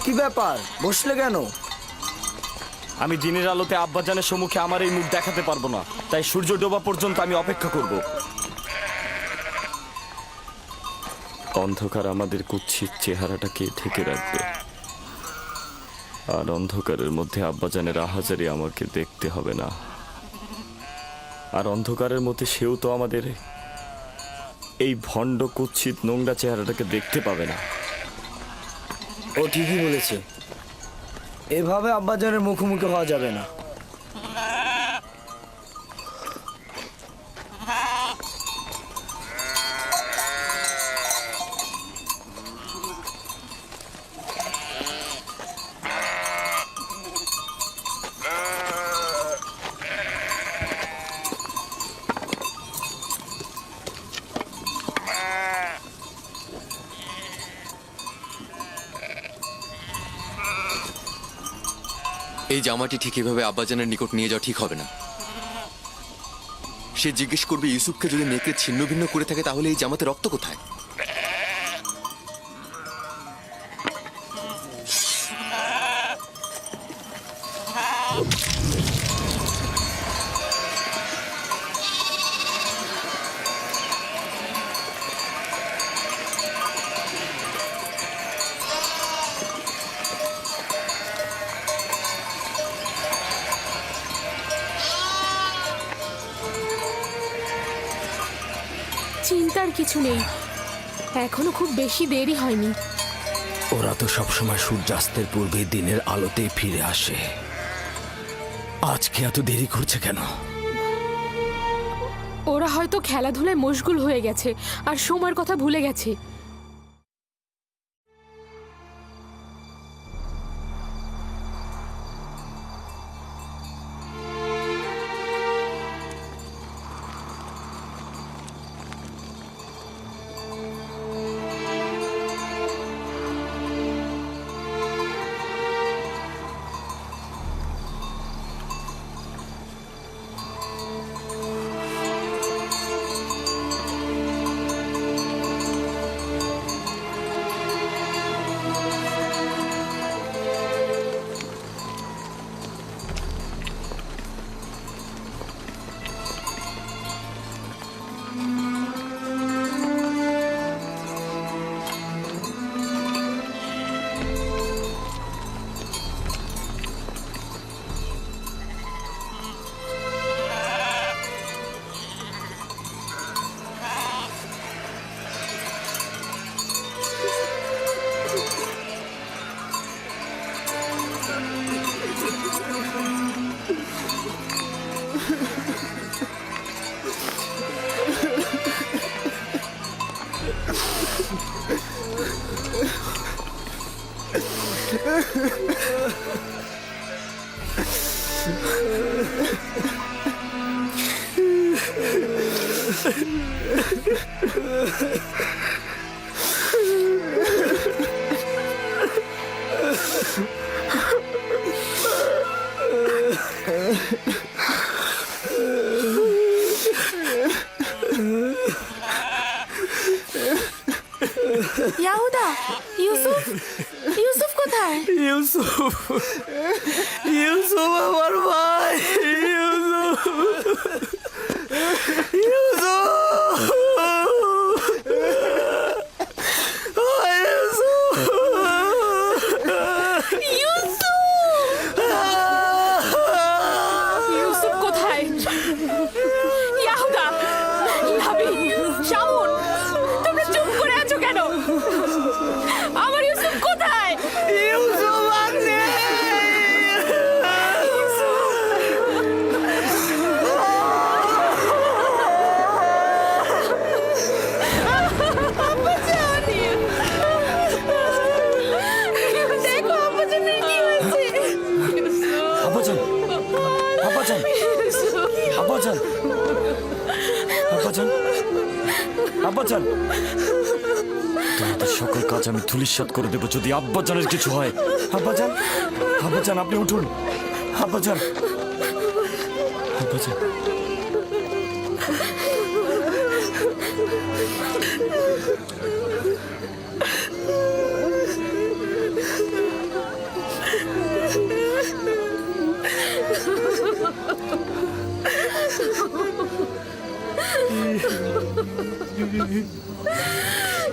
কি ব্যাপার, বসলে কেন? আমি দিনের আলোতে আব্বাজানের সম্মুখে আমার এই মুখ দেখাতে পারবো না, তাই সূর্য ডোবা পর্যন্ত আমি অপেক্ষা করব। অন্ধকার আমাদের কুৎসিত চেহারাটাকে ঢেকে রাখবে, আর অন্ধকারের মধ্যে আব্বাজানের আহাজারি আমাকে দেখতে হবে না। আর অন্ধকারের মধ্যে সেও তো আমাদের এই ভণ্ড কুৎসিত নোংরা চেহারাটাকে দেখতে পাবে না। ও ঠিকই বলেছে, এভাবে আব্বাজানের মুখোমুখি হওয়া যাবে না। এই জামাটি ঠিক এভাবে আব্বাজানের নিকট নিয়ে যাওয়া ঠিক হবে না। সে জিজ্ঞেস করবে ইউসুফকে যদি নেকড়ে ছিন্ন ভিন্ন করে থাকে তাহলে এই জামাতে রক্ত কোথায়? চিন্তার কিছু নেই, এখনো খুব বেশি দেরি হয়নি। ওরা তো সবসময় সূর্যাস্তের পূর্বে দিনের আলোতেই ফিরে আসে, আজকে এত দেরি করছে কেন? ওরা হয়তো খেলাধুলায় মশগুল হয়ে গেছে আর সময়ের কথা ভুলে গেছে। ইয়াহুদা, ইউসুফ, ইউসুফ কোথায়? ইউসুফ, ইউসুফ আমার ভাই, ইউসুফ, ইউসুফ, ইউসুফ কোথায়? ইয়াহুদা, লাবি, শামুন, তোমরা চুপ করে আছো কেন? আমার ইউসুফ কোথায়? ইউসুফ আছে। দেখো আব্বাজানের কি হয়েছে। আব্বাজান, আব্বাজান, আব্বাজান, আব্বাজান, আব্বাজান, তোমাদের সকল কাজ আমি ধূলিসাৎ করে দেবো যদি আব্বাজানের কিছু হয়। আব্বাজান, আব্বাজান, আপনি উঠুন। আব্বাজান, আব্বাজান।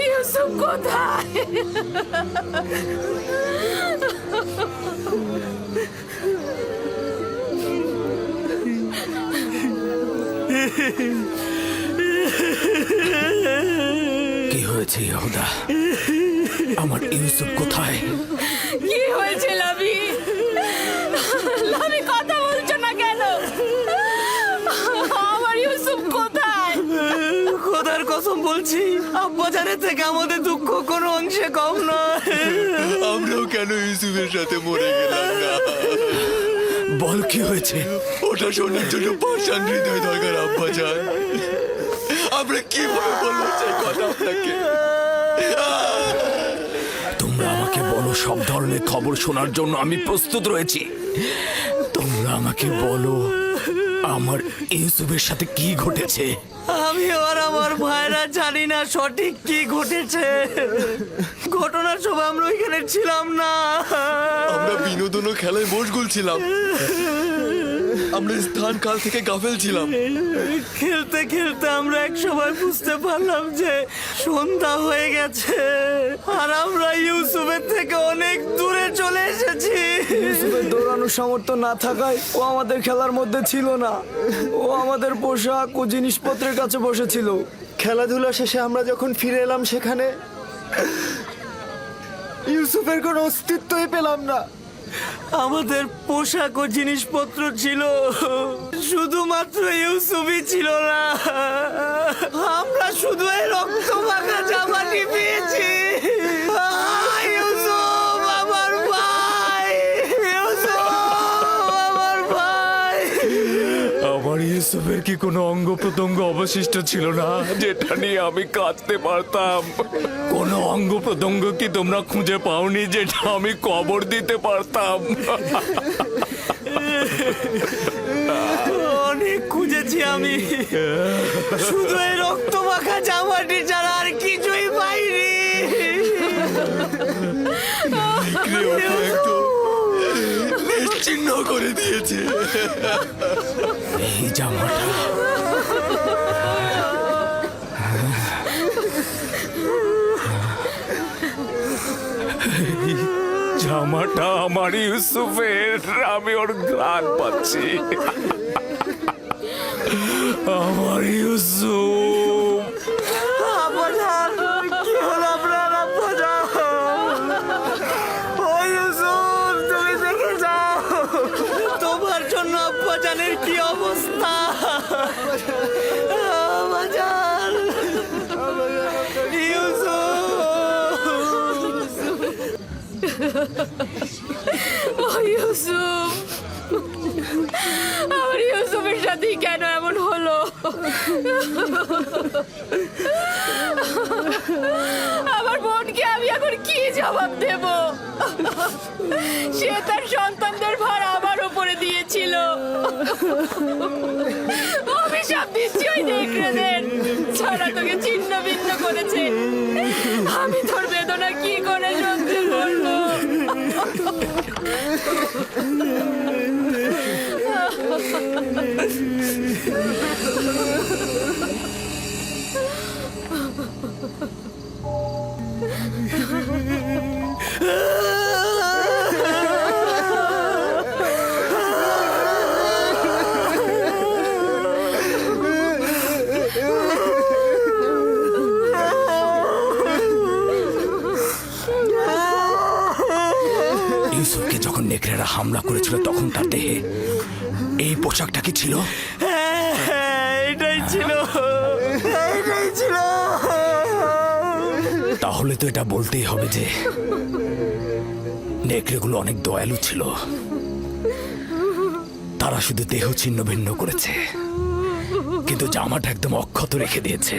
ইউসুফ কোথায়? কি হয়েছে ইয়াহুদা? আমার ইউসুফ কোথায়? কি হয়েছে লাভি? লাভি কথা বলছো না কেন? আমার ইউসুফ কোথায়? খোদার কসম বলছি, আব্বাজানের থেকে আমাদের দুঃখ কোনো অংশে কম নয়। আমরাও কেন ইউসুফের সাথে মরে গেলাম না? বল কি হয়েছে? ওটা শোনার জন্য পাষাণ হৃদয় দরকার আব্বাজান। আমরা কিভাবে বলবো সেই কথা আপনাকে? তোমরা আমাকে বলো, সব ধরনের খবর শোনার জন্য আমি প্রস্তুত রয়েছি। তোমরা আমাকে বলো আমার ইউসুফের সাথে কি ঘটেছে। আমি আর আমার ভাইরা জানি না সঠিক কি ঘটেছে। ঘটনার সময় আমরা ওইখানে ছিলাম না। আমরা বিনোদন ও খেলায় মশগুল ছিলাম। আমরা স্থান কাল থেকে গাফেল ছিলাম। খেলতে খেলতে আমরা এক সময় বুঝতে পারলাম যে সন্ধ্যা হয়ে গেছে আর আমরা ইউসুফের থেকে অনেক দূরে চলে এসেছি। ইউসুফের দৌড়ানোর সামর্থ্য না থাকায় ও আমাদের খেলার মধ্যে ছিল না। ও আমাদের পোশাক ও জিনিসপত্রের কাছে বসেছিল। খেলাধুলা শেষে আমরা যখন ফিরে এলাম সেখানে ইউসুফের কোনো অস্তিত্বই পেলাম না। আমাদের পোশাক ও জিনিসপত্র ছিল, শুধুমাত্র ইউসুফই ছিল না। আমরা শুধু এই রক্ত মাখা জামাটি পেয়েছি। ইউসুফ আমার ভাই, ইউসুফ আমার ভাই। আমার ইউসুফের কি কোনো অঙ্গ প্রত্যঙ্গ অবশিষ্ট ছিল না যেটা নিয়ে আমি কাঁদতে পারতাম? কোনো অঙ্গ প্রত্যঙ্গ কি তোমরা খুঁজে পাওনি যেটা আমি কবর দিতে পারতাম? অনেক খুঁজেছি আমি, শুধু এই রক্ত মাখা জামাটি ছাড়া আর কিছুই পাইনি। একদম নিশ্চিহ্ন করে দিয়েছে। এই জামাটা এই জামাটা আমার ইউসুফের। আমি ওর ঘ্রাণ পাচ্ছি। আমার ইউসুফ। আব্বাজান, কি হলো আপনার? আব্বাজান, ও ইউসুফ, তুমি দেখে যাও তোমার জন্য আব্বাজানের কি অবস্থা। আব্বাজান, ও ইউসুফ, আমার ইউসুফের সাথে কেন এমন হলো? আমার বোনকে আমি এখন কি জবাব দেব? সে তার সন্তানদের ভার আমার উপরে দিয়েছিল। অভিশাপ দিচ্ছি ওই নেকড়েদের, ছাড়া তোকে ছিন্ন ভিন্ন করেছে। আমি তোর বেদনা কি করে সহ্য করবো? ইউসুফকে যখন নেকড়েরা হামলা করেছিল তখন তার দেহে এই পোশাকটা কি ছিল? এটাই ছিল, এটাই ছিল। তাহলে তো এটা বলতেই হবে যে নেকড়েগুলো অনেক দয়ালু ছিল। তারা শুধু দেহ ছিন্ন ভিন্ন করেছে, কিন্তু জামাটা একদম অক্ষত রেখে দিয়েছে।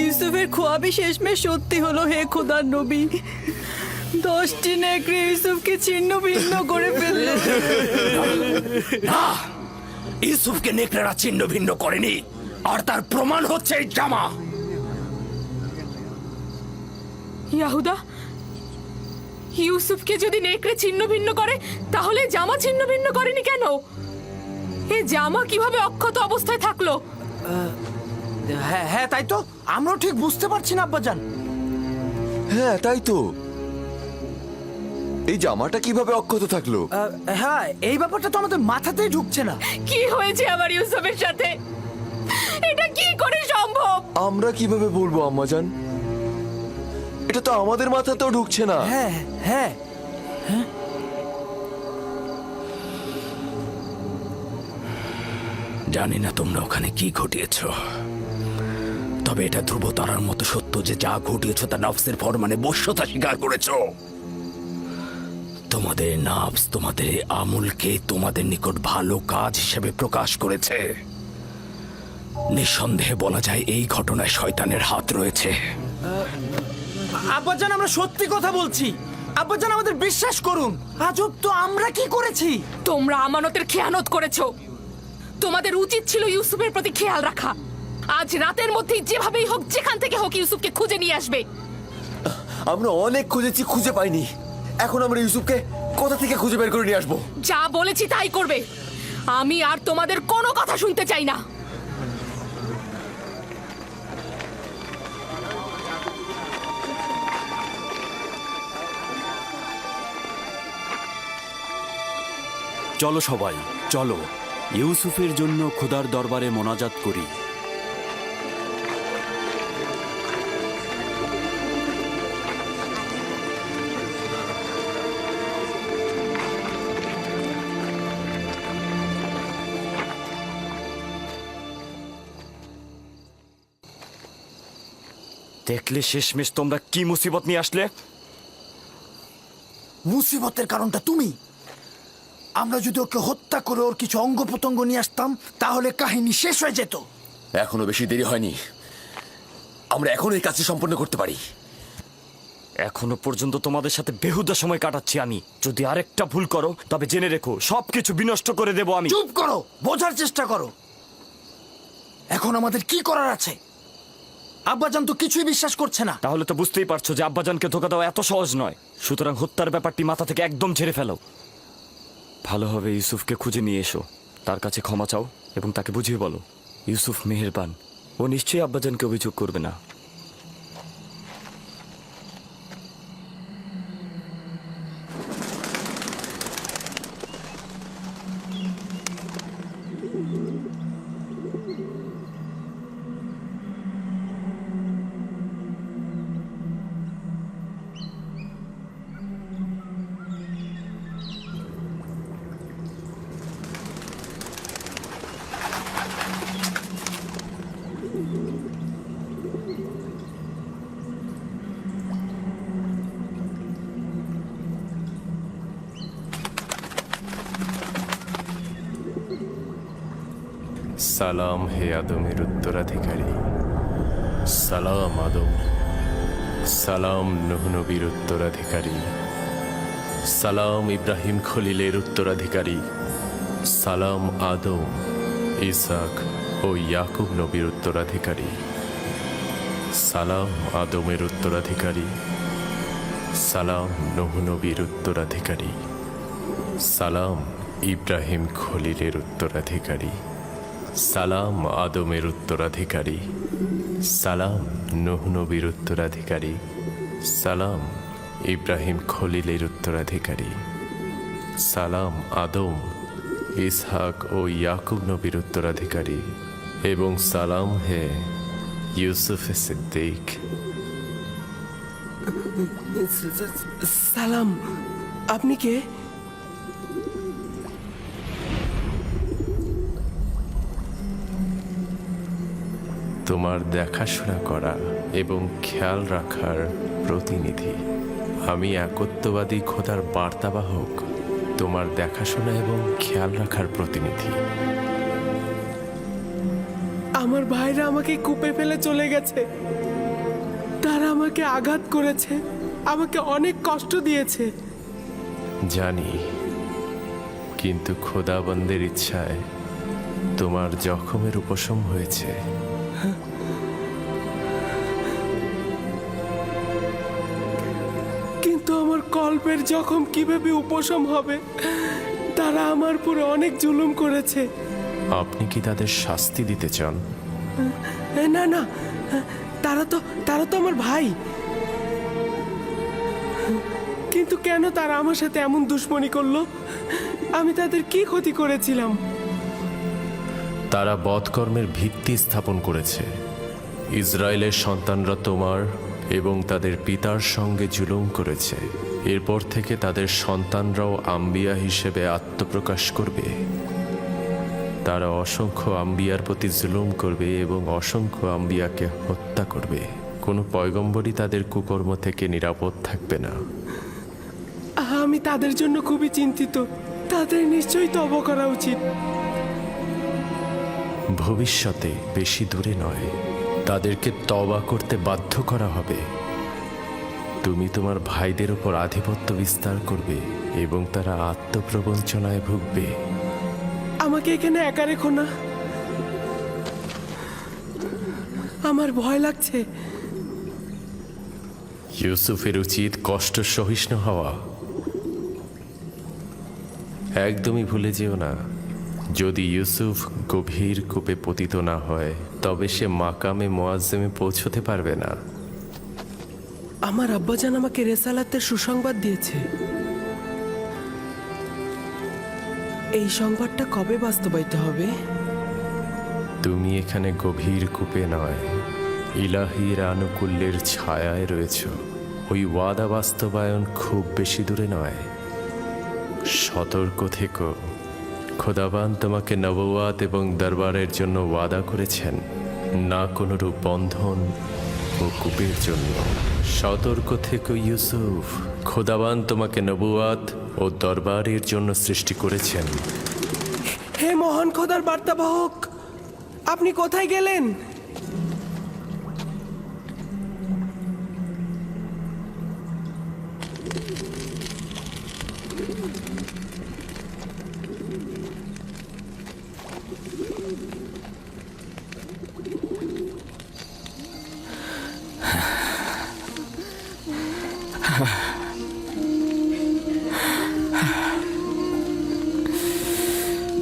ইউসুফের খোয়াবি শেষমেশ সত্যি হলো। হে খোদার নবী, 10টি নেকড়ে ইউসুফকে ছিন্ন ভিন্ন করে ফেললো। না, ইউসুফকে নেকড়েরা ছিন্ন ভিন্ন করেনি, আর তার প্রমাণ হচ্ছে এই জামা। ইয়াহুদা, ইউসুফকে যদি নেকড়ে ছিন্ন ভিন্ন করে তাহলে জামা ছিন্ন ভিন্ন করেনি কেন? এ জামা কিভাবে অক্ষত অবস্থায় থাকলো? হ্যাঁ হ্যাঁ, তাই তো আমরাও ঠিক বুঝতে পারছি না আব্বাজান। হ্যাঁ তাই তো, এই জামাটা কিভাবে অক্ষত থাকলো? হ্যাঁ, এই ব্যাপারটা তো আমাদের মাথাতেই ঢুকছে না। কি হয়েছে আমার ইউসুফের সাথে? এটা কি করে সম্ভব? আমরা কিভাবে বলবো আম্মাজান? এটা তো আমাদের মাথাতেও ঢুকছে না। হ্যাঁ হ্যাঁ, জানি না তোমরা ওখানে কি ঘটিয়েছ, তবে এটা ধ্রুব তারার মতো সত্য যে যা ঘটিয়েছ তা নফসের ফরমানে বশ্যতা স্বীকার করেছ। তোমাদের নফস তোমাদের আমলকে তোমাদের নিকট ভালো কাজ হিসেবে প্রকাশ করেছে। নিঃসন্দেহে বলা যায় এই ঘটনায় শয়তানের হাত রয়েছে। আব্বাজান আমরা সত্যি কথা বলছি। আব্বাজান আমাদের বিশ্বাস করুন। আজব তো, আমরা কি করেছি? তোমরা আমানতের খেয়ানত করেছো। তোমাদের উচিত ছিল ইউসুফের প্রতি খেয়াল রাখা। আজ রাতের মধ্যেই যেভাবেই হোক, যেখান থেকে হোক, ইউসুফকে খুঁজে নিয়ে আসবে। আমরা অনেক খুঁজেছি, খুঁজে পাইনি। এখন আমরা ইউসুফকে কোথা থেকে খুঁজে বের করে নিয়ে আসবো? যা বলেছি তাই করবে। আমি আর তোমাদের কোনো কথা শুনতে চাই না। চলো সবাই, চলো ইউসুফের জন্য খোদার দরবারে মোনাজাত করি। দেখলে শেষমেশ তোমরা কি মুসিবত নিয়ে আসলে? মুসিবতের কারণটা তুমি। আমরা যদি ওকে হত্যা করে ওর কিছু অঙ্গ প্রত্যঙ্গ নিয়ে আসতাম তাহলে কাহিনী শেষ হয়ে যেত। এখনো বেশি দেরি হয়নি, আমরা এখন এই কাজটি সম্পন্ন করতে পারি। এখনো পর্যন্ত তোমাদের সাথে বেহুদা সময় কাটাচ্ছি আমি। যদি আরেকটা ভুল করো তবে জেনে রেখো সবকিছু বিনষ্ট করে দেব আমি। চুপ করো, বোঝার চেষ্টা করো। এখন আমাদের কি করার আছে? আব্বাজান তো কিছুই বিশ্বাস করছে না। তাহলে তো বুঝতেই পারছো যে আব্বাজানকে ধোকা দেওয়া এত সহজ নয়। সুতরাং হত্যার ব্যাপারটি মাথা থেকে একদম ঝেড়ে ফেলো। ভালোভাবে ইউসুফকে খুঁজে নিয়ে এসো, তার কাছে ক্ষমা চাও এবং তাকে বুঝিয়ে বলো ইউসুফ মেহেরবান, ও নিশ্চয়ই আব্বাজানকে অভিযোগ করবে না। সালাম হে আদমের উত্তরাধিকারী, সালাম আদম, সালাম নূহ নবীর উত্তরাধিকারী, সালাম ইব্রাহিম খলিলের উত্তরাধিকারী, সালাম আদম, ইসাক ও ইয়াকুব নবীর উত্তরাধিকারী, সালাম আদমের উত্তরাধিকারী, সালাম নূহ নবীর উত্তরাধিকারী, সালাম ইব্রাহিম খলিলের উত্তরাধিকারী, সালাম আদমের উত্তরাধিকারী, সালাম নূহ নবীর উত্তরাধিকারী, সালাম ইব্রাহিম খলিলের উত্তরাধিকারী, সালাম আদম, ইসহাক ও ইয়াকুব নবীর উত্তরাধিকারী, এবং সালাম হে ইউসুফ সিদ্দিক। সালাম, আপনি কে? তোমার দেখাশোনা করা এবং খেয়াল রাখার প্রতিনিধি। আমি একত্ববাদী খোদার বার্তাবাহক, তোমার দেখাশোনা এবং খেয়াল রাখার প্রতিনিধি। আমার ভাইরা আমাকে কূপে ফেলে চলে গেছে। তারা আমাকে আঘাত করেছে, আমাকে অনেক কষ্ট দিয়েছে। জানি, কিন্তু খোদাবন্দের ইচ্ছায় তোমার জখমের উপশম হয়েছে। কিন্তু আমার কল্পের জখম কিভাবে উপশম হবে। তারা আমার পুরো অনেক জুলুম করেছে। আপনি কি তাদের শাস্তি দিতে চান? না না, তারা তো আমার ভাই। কিন্তু কেন তারা আমার সাথে এমন দুশ্মনী করলো? আমি তাদের কি ক্ষতি করেছিলাম? তারা বধকর্মের ভিত্তি স্থাপন করেছে। ইসরায়েলের সন্তানরা তোমার এবং তাদের পিতার সঙ্গে জুলুম করেছে। এরপর থেকে তাদের সন্তানরাও আম্বিয়া হিসেবে আত্মপ্রকাশ করবে। তারা অসংখ্য আম্বিয়ার প্রতি জুলুম করবে এবং অসংখ্য আম্বিয়াকে হত্যা করবে। কোনো পয়গম্বরই তাদের কুকর্ম থেকে নিরাপদ থাকবে না। আমি তাদের জন্য খুবই চিন্তিত। তাদের নিশ্চয়ই তওবা করা উচিত। ভবিষ্যতে বেশি দূরে নয়, তাদেরকে তওবা করতে বাধ্য করা হবে। তুমি তোমার ভাইদের উপর আধিপত্য বিস্তার করবে এবং তারা আত্মপ্রবঞ্চনায় ভুগবে। আমাকে এখানে একা রেখো না, আমার ভয় লাগছে। ইউসুফের উচিত কষ্ট সহিষ্ণু হওয়া। একদমই ভুলে যেও না, যদি ইউসুফ গভীর কূপে পতিত না হয় তবে সে মাকামে মুআজ্জমে পৌঁছতে পারবে না। আমার আব্বাজান আমাকে রেসালাতের সুসংবাদ দিয়েছে। এই সংবাদটা কবে বাস্তবায়িত হবে? তুমি এখানে গভীর কূপে নয়, ইলাহির আনুকূল্যের ছায়ায় রয়েছ। ওই ওয়াদা বাস্তবায়ন খুব বেশি দূরে নয়। সতর্ক থেকো, খোদাবান তোমাকে নবুয়াত এবং দরবারের জন্য ওয়াদা করেছেন, না কোনো রূপ বন্ধন ও কূপের জন্য। সতর্ক থেকো ইউসুফ, খোদাবান তোমাকে নবুয়াত ও দরবারের জন্য সৃষ্টি করেছেন। হে মহান খোদার বার্তাবাহক, আপনি কোথায় গেলেন?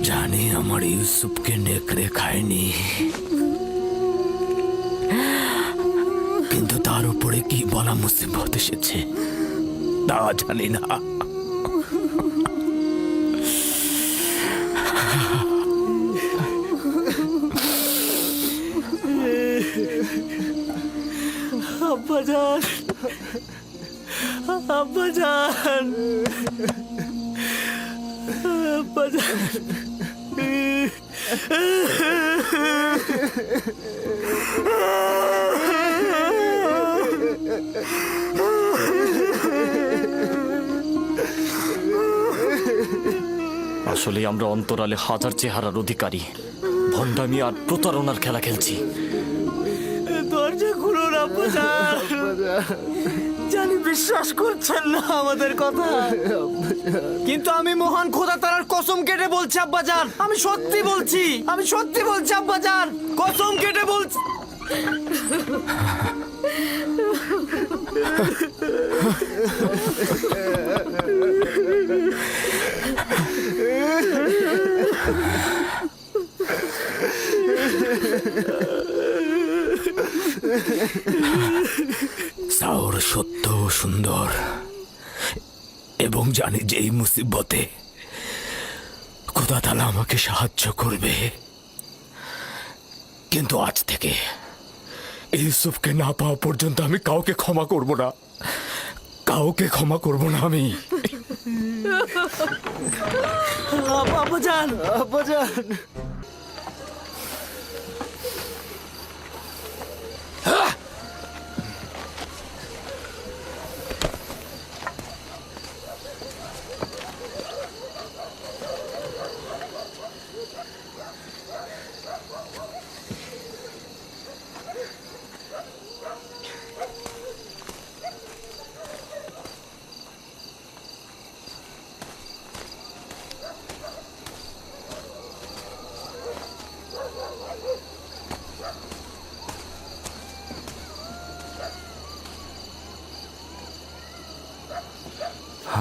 জানি আমার ইউসুফকে নেকড়ে খায়নি, কিন্তু তার উপরে কি বলা মুসিবত এসেছে তা জানি না। আব্বাজান, আব্বাজান, আব্বাজান। আসলে আমরা অন্তরালে হাজার চেহারার অধিকারী, ভণ্ডামি আর প্রতারণার খেলা খেলছি। দরজা খুলুন আব্বাজান। জানি বিশ্বাস করছেন না আমাদের কথা, কিন্তু আমি মহান খোদা তাআলার কসম কেটে বলছি আব্বাজান, আমি সত্যি বলছি, আমি সত্যি বলছি আব্বাজান, কসম কেটে বলছি। সাওর সত্য ও সুন্দর, এবং জানি যে এই মুসিবতে খোদা তাআলা আমাকে সাহায্য করবে। কিন্তু আজ থেকে ইউসুফকে না পাওয়া পর্যন্ত আমি কাউকে ক্ষমা করব না, কাউকে ক্ষমা করব না আমি। আব্বাজান, আব্বাজান।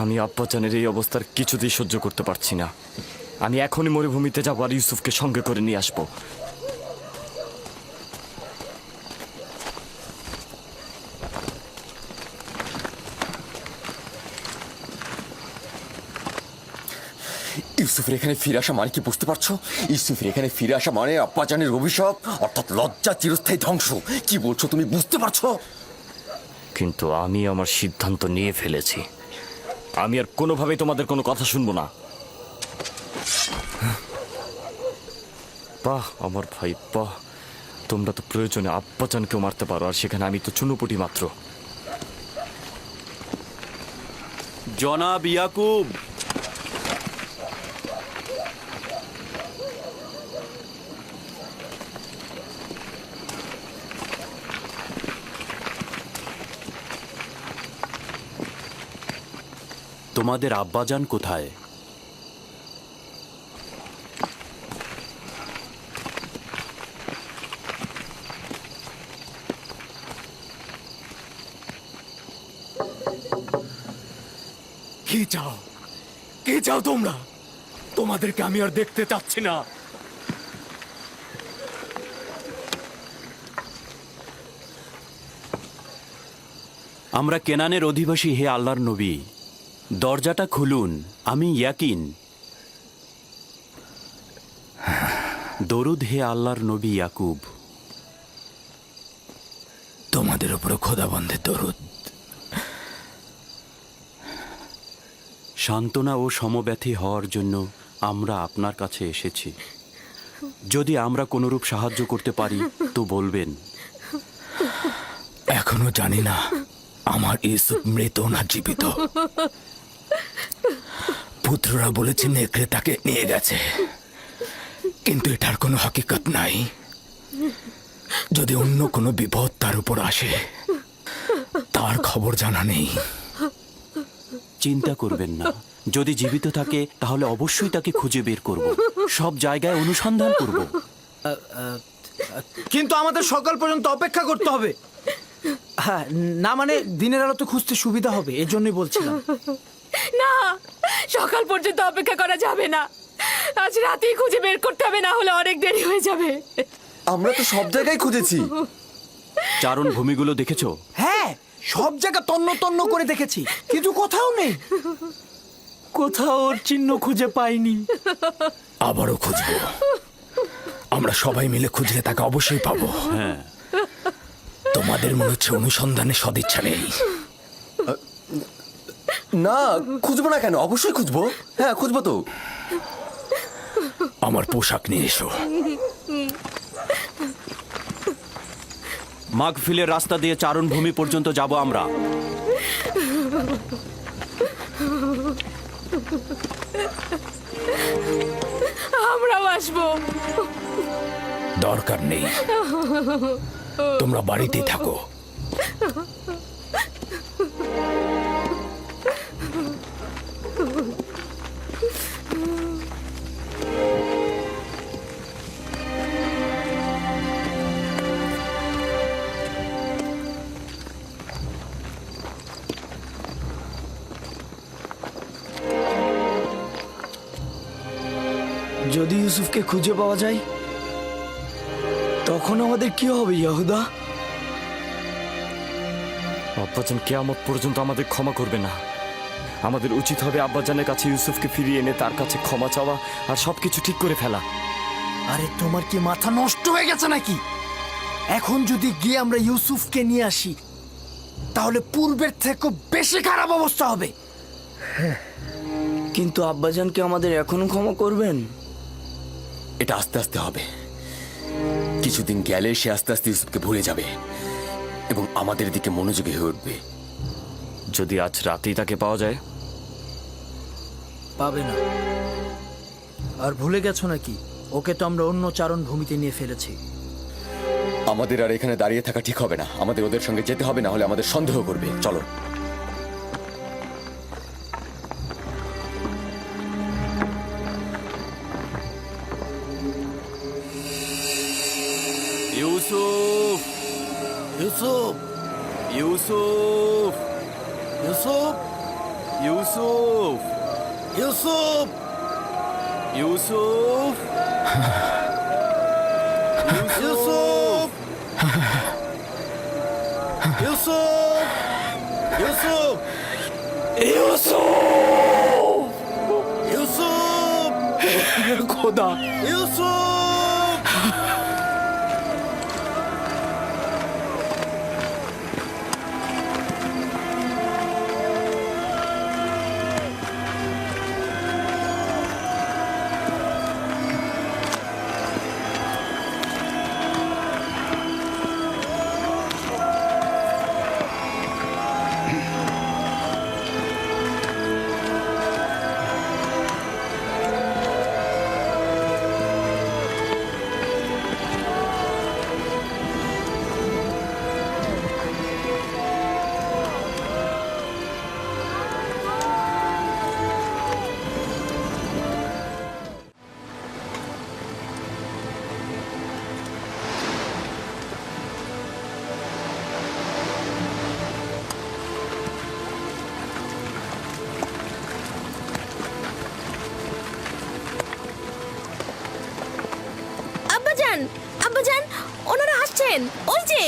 আমি আব্বাজানের এই অবস্থার কিছুতেই সহ্য করতে পারছি না। আমি এখনই মরুভূমিতে যাবো আর ইউসুফকে সঙ্গে করে নিয়ে আসবো। ইউসুফের এখানে ফিরে আসা মানে কি বুঝতে পারছো? ইউসুফের এখানে ফিরে আসা মানে আব্বাজানের অভিশাপ, অর্থাৎ লজ্জা, চিরস্থায়ী ধ্বংস। কি বলছো তুমি, বুঝতে পারছো? কিন্তু আমি আমার সিদ্ধান্ত নিয়ে ফেলেছি। আমি আর কোনোভাবেই তোমাদের কোনো কথা শুনবো না। বাহ আমার ভাই বাহ, তোমরা তো প্রয়োজনে আব্বাজানকেও মারতে পারো, আর সেখানে আমি তো চুনোপুটি মাত্র। জনাব ইয়াকুব, তোমাদের আব্বাজান কোথায়? কি চাও? কি চাও তোমরা? তোমাদেরকে আমি আর দেখতে চাচ্ছি না। আমরা কেনানের অধিবাসী, হে আল্লাহর নবী, দরজাটা খুলুন। আমি ইয়াকিন। দরুদ হে আল্লাহর নবী ইয়াকুব। তোমাদের উপর খোদাবন্ধের দরুদ। সান্ত্বনা ও সমব্যথী হওয়ার জন্য আমরা আপনার কাছে এসেছি। যদি আমরা কোনরূপ সাহায্য করতে পারি তো বলবেন। এখনো জানি না আমার ইউসুফ মৃত না জীবিত। পুত্ররা বলেছে নেকড়ে তাকে নিয়ে গেছে, কিন্তু এটার কোনো হকিকত নাই। যদি অন্য কোনো বিপদ তার উপর আসে, তার খবর জানা নেই। চিন্তা করবেন না, যদি জীবিত থাকে তাহলে অবশ্যই তাকে খুঁজে বের করব। সব জায়গায় অনুসন্ধান করব। কিন্তু আমাদের সকাল পর্যন্ত অপেক্ষা করতে হবে। হ্যাঁ, না মানে দিনের আলো তো খুঁজতে সুবিধা হবে, এর জন্যই বলছিলাম। না, সকাল পর্যন্ত অপেক্ষা করা যাবে না। আজ রাতেই খুঁজে বের করতে হবে, না হলে অনেক দেরি হয়ে যাবে। আমরা তো সব জায়গায় খুঁজেছি। চারণ ভূমিগুলো দেখেছো? হ্যাঁ, সব জায়গা তন্ন তন্ন করে দেখেছি, কিন্তু কোথাও নেই। কোথাও ওর চিহ্ন খুঁজে পাইনি। আবারও খুঁজবো। আমরা সবাই মিলে খুঁজলে তাকে অবশ্যই পাবো। হ্যাঁ। তোমাদের মনে হচ্ছে অনুসন্ধানে সদিচ্ছা নেই। না, খুঁজবো না কেন? অবশ্যই খুঁজবো। হ্যাঁ, খুঁজবো তো। আমার পোশাক নিয়ে এসো। মাগফিলের রাস্তা দিয়ে চারণ ভূমি পর্যন্ত যাব আমরা। আমরাও আসবো। দরকার নেই, তোমরা বাড়িতেই থাকো। যদি ইউসুফকে খুঁজে পাওয়া যায়, তখন আমাদের কি হবে ইয়াহুদা? আব্বাজান কিয়ামত পর্যন্ত আমাদের ক্ষমা করবে না। আমাদের উচিত হবে আব্বাজানের কাছে ইউসুফকে ফিরিয়ে এনে তার কাছে ক্ষমা চাওয়া আর সবকিছু ঠিক করে ফেলা। আরে তোমার কি মাথা নষ্ট হয়ে গেছে নাকি? এখন যদি গিয়ে আমরা ইউসুফকে নিয়ে আসি, তাহলে পূর্বের থেকে বেশি খারাপ অবস্থা হবে। কিন্তু আব্বাজানকে আমাদের এখনো ক্ষমা করবেন? এটা আস্তে আস্তে হবে। কিছুদিন গেলে সে আস্তে আস্তে ইউসুফকে ভুলে যাবে এবং আমাদের দিকে মনোযোগী হয়ে উঠবে। যদি আজ রাতেই তাকে পাওয়া যায়? পাবে না। আর ভুলে গেছো নাকি, ওকে তো আমরা অন্য চারণ ভূমিতে নিয়ে ফেলেছি। আমাদের আর এখানে দাঁড়িয়ে থাকা ঠিক হবে না। আমাদের ওদের সঙ্গে যেতে হবে, না হলে আমাদের সন্দেহ করবে। চলো। ইউসুফ, ইউসুফ, ইউসুফ, ইউসুফ, ইউসুফ ইউসুফ ইউসুফ ইউসুফ ইউসুফ ইউসুফ ইউসুফ খোদা ইউসুফ আব্বাজান, আব্বাজান, ওনারা আসছেন, ওই যে।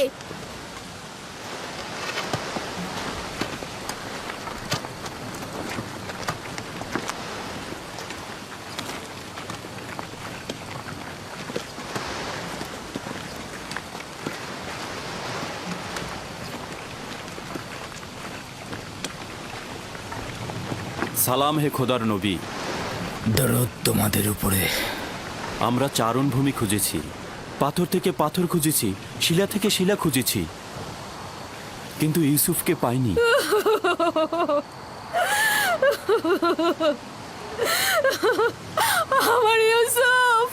সালাম হে খোদার নবী। দরদ তোমাদের উপরে। আমরা চারণভূমি খুঁজেছি, পাথর থেকে পাথর খুঁজেছি, শিলা থেকে শিলা খুঁজেছি, কিন্তু ইউসুফকে পাইনি। আমার ইউসুফ!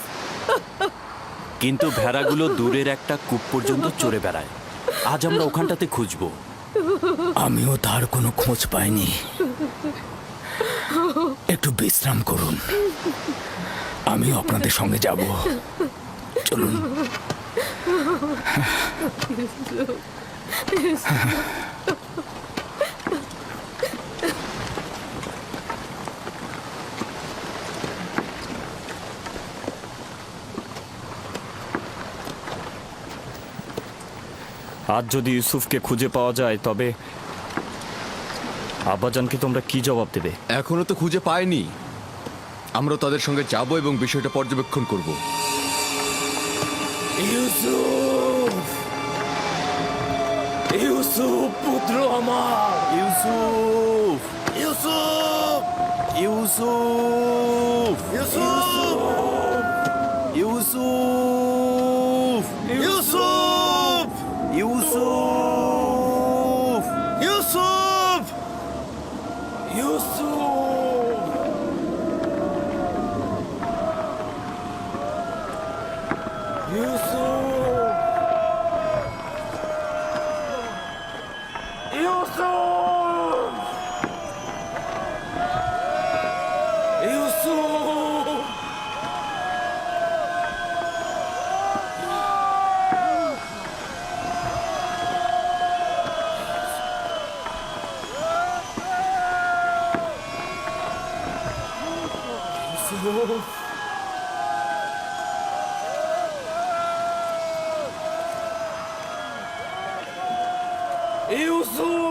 কিন্তু ভেড়াগুলো দূরের একটা কূপ পর্যন্ত চড়ে বেড়ায়। আজ আমরা ওখানটাতে খুঁজবো। আমিও তার কোনো খোঁজ পাইনি। একটু বিশ্রাম করুন, আমিও আপনাদের সঙ্গে যাব। চলুন। আজ যদি ইউসুফকে খুঁজে পাওয়া যায় তবে আব্বাজানকে তোমরা কি জবাব দেবে? এখনো তো খুঁজে পাইনি। আমরা তাদের সঙ্গে যাব এবং বিষয়টা পর্যবেক্ষণ করব। ইউসুফ, ইউসুফ পুত্র আমার। ইউসুফ, ইউসুফ, ইউসুফ, ইউসুফ, ইউসুফ, ইউসুফ, ইউসুফ, ইউসুফ, ইউসুফ।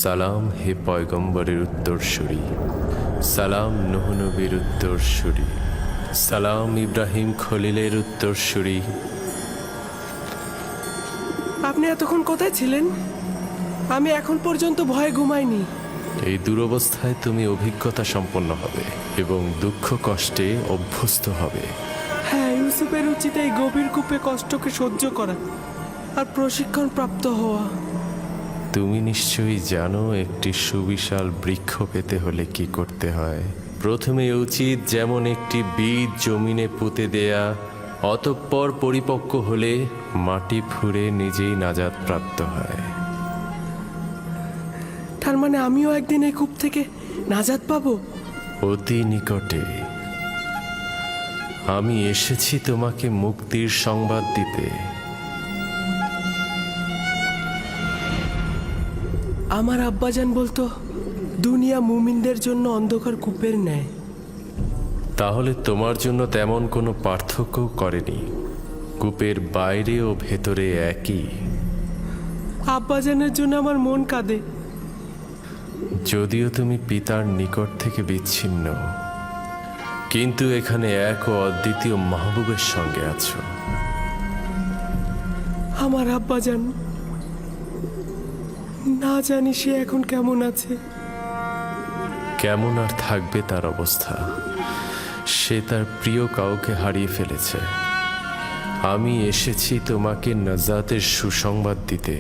সালাম হে পয়গম্বরের উত্তরসূরি, সালাম নূহ নবীর উত্তরসূরি, সালাম ইব্রাহিম খলিলের উত্তরসূরি, আপনি এতক্ষণ কোথায় ছিলেন? আমি এখন পর্যন্ত ভয়ে ঘুমাইনি। এই দুরবস্থায় তুমি অভিজ্ঞতা সম্পন্ন হবে এবং দুঃখ কষ্টে অভ্যস্ত হবে। হ্যাঁ, ইউসুফের উচিত এই গভীর কূপে কষ্টকে সহ্য করা আর প্রশিক্ষণ প্রাপ্ত হওয়া। তুমি নিশ্চয়ই জানো একটি সুবিশাল বৃক্ষ পেতে হলে কি করতে হয়। প্রথমে উচিত যেমন একটি বীজ জমিনে পুঁতে দেয়া, অতঃপর পরিপক্ক হলে মাটি ফুঁড়ে নিজেই নাজাত প্রাপ্ত হয়। তার মানে আমিও একদিন এই কূপ থেকে নাজাত পাবো? অতি নিকটে। আমি এসেছি তোমাকে মুক্তির সংবাদ দিতে। আমার আব্বাজান বলতো দুনিয়া মুমিনদের জন্য অন্ধকার কূপের ন্যায়। তাহলে তোমার জন্য তেমন কোনো পার্থক্য করেনি। কূপের বাইরে ও ভেতরে একই। আব্বাজানের জন্য আমার মন কাঁদে। যদিও তুমি পিতার নিকট থেকে বিচ্ছিন্ন, কিন্তু এখানে এক ও অদ্বিতীয় মাহবুবের সঙ্গে আছো। আমার আব্বাজান, না জানি সে এখন কেমন আছে। কেমন আর থাকবে তার অবস্থা? সে তার প্রিয় কাউকে হারিয়ে ফেলেছে। আমি এসেছি তোমাকে নাজাতের সুসংবাদ দিতে।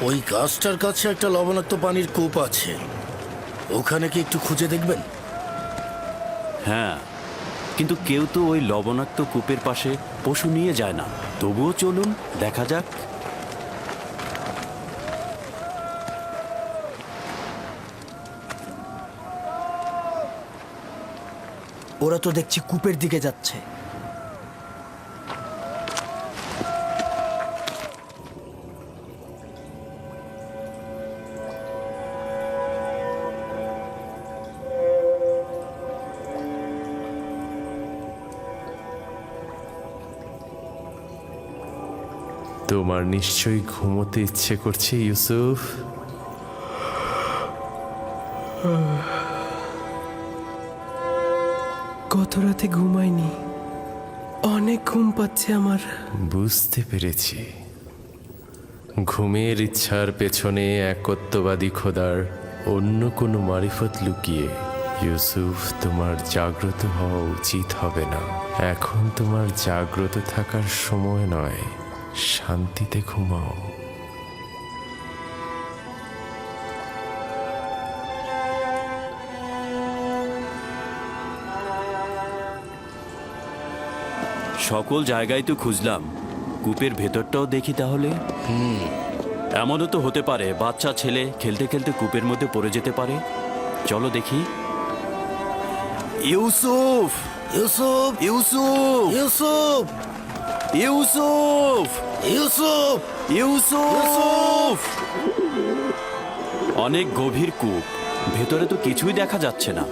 ওই গাছটার কাছে একটা লবণাক্ত পানির কূপ আছে, ওখানে কি একটু খুঁজে দেখবেন? হ্যাঁ, কিন্তু কেউ তো ওই লবণাক্ত কূপের পাশে পশু নিয়ে যায় না। তবুও চলুন, দেখা যাক। ওরা তো দেখছি কূপের দিকে যাচ্ছে। তোমার নিশ্চয়ই ঘুমোতে ইচ্ছে করছে ইউসুফ। গত রাতে ঘুমাইনি, অনেক ঘুম পাচ্ছে আমার। বুঝতে পেরেছি। ঘুমের ইচ্ছার পেছনে একত্ববাদী খোদার অন্য কোনো মারিফত লুকিয়ে। ইউসুফ, তোমার জাগ্রত হওয়া উচিত হবে না। এখন তোমার জাগ্রত থাকার সময় নয়। শান্তিতে ঘুমাও। সকল জায়গায় তো খুঁজলাম, কূপের ভেতরটাও দেখি তাহলে। এমনও তো হতে পারে বাচ্চা ছেলে খেলতে খেলতে কূপের মধ্যে পড়ে যেতে পারে। চলো দেখি। ইউসুফ, ইউসুফ, ইউসুফ, ইউসুফ, ইউসুফ, ইউসুফ, ইউসুফ! অনেক গভীর কূপ, ভেতরে তো কিছুই দেখা যাচ্ছে না।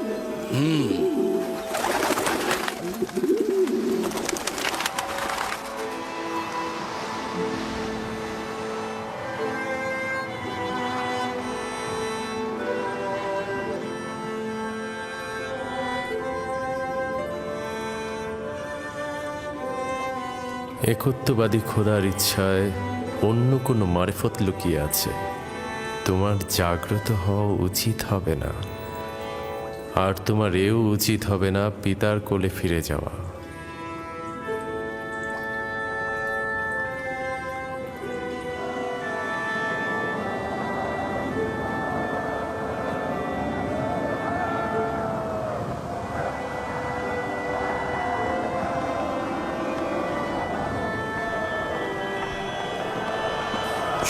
একত্ববাদী খোদার ইচ্ছায় অন্য কোনো মারিফত লুকিয়ে আছে। তোমার জাগ্রত হওয়া উচিত হবে না, আর তোমার এও উচিত হবে না পিতার কোলে ফিরে যাওয়া।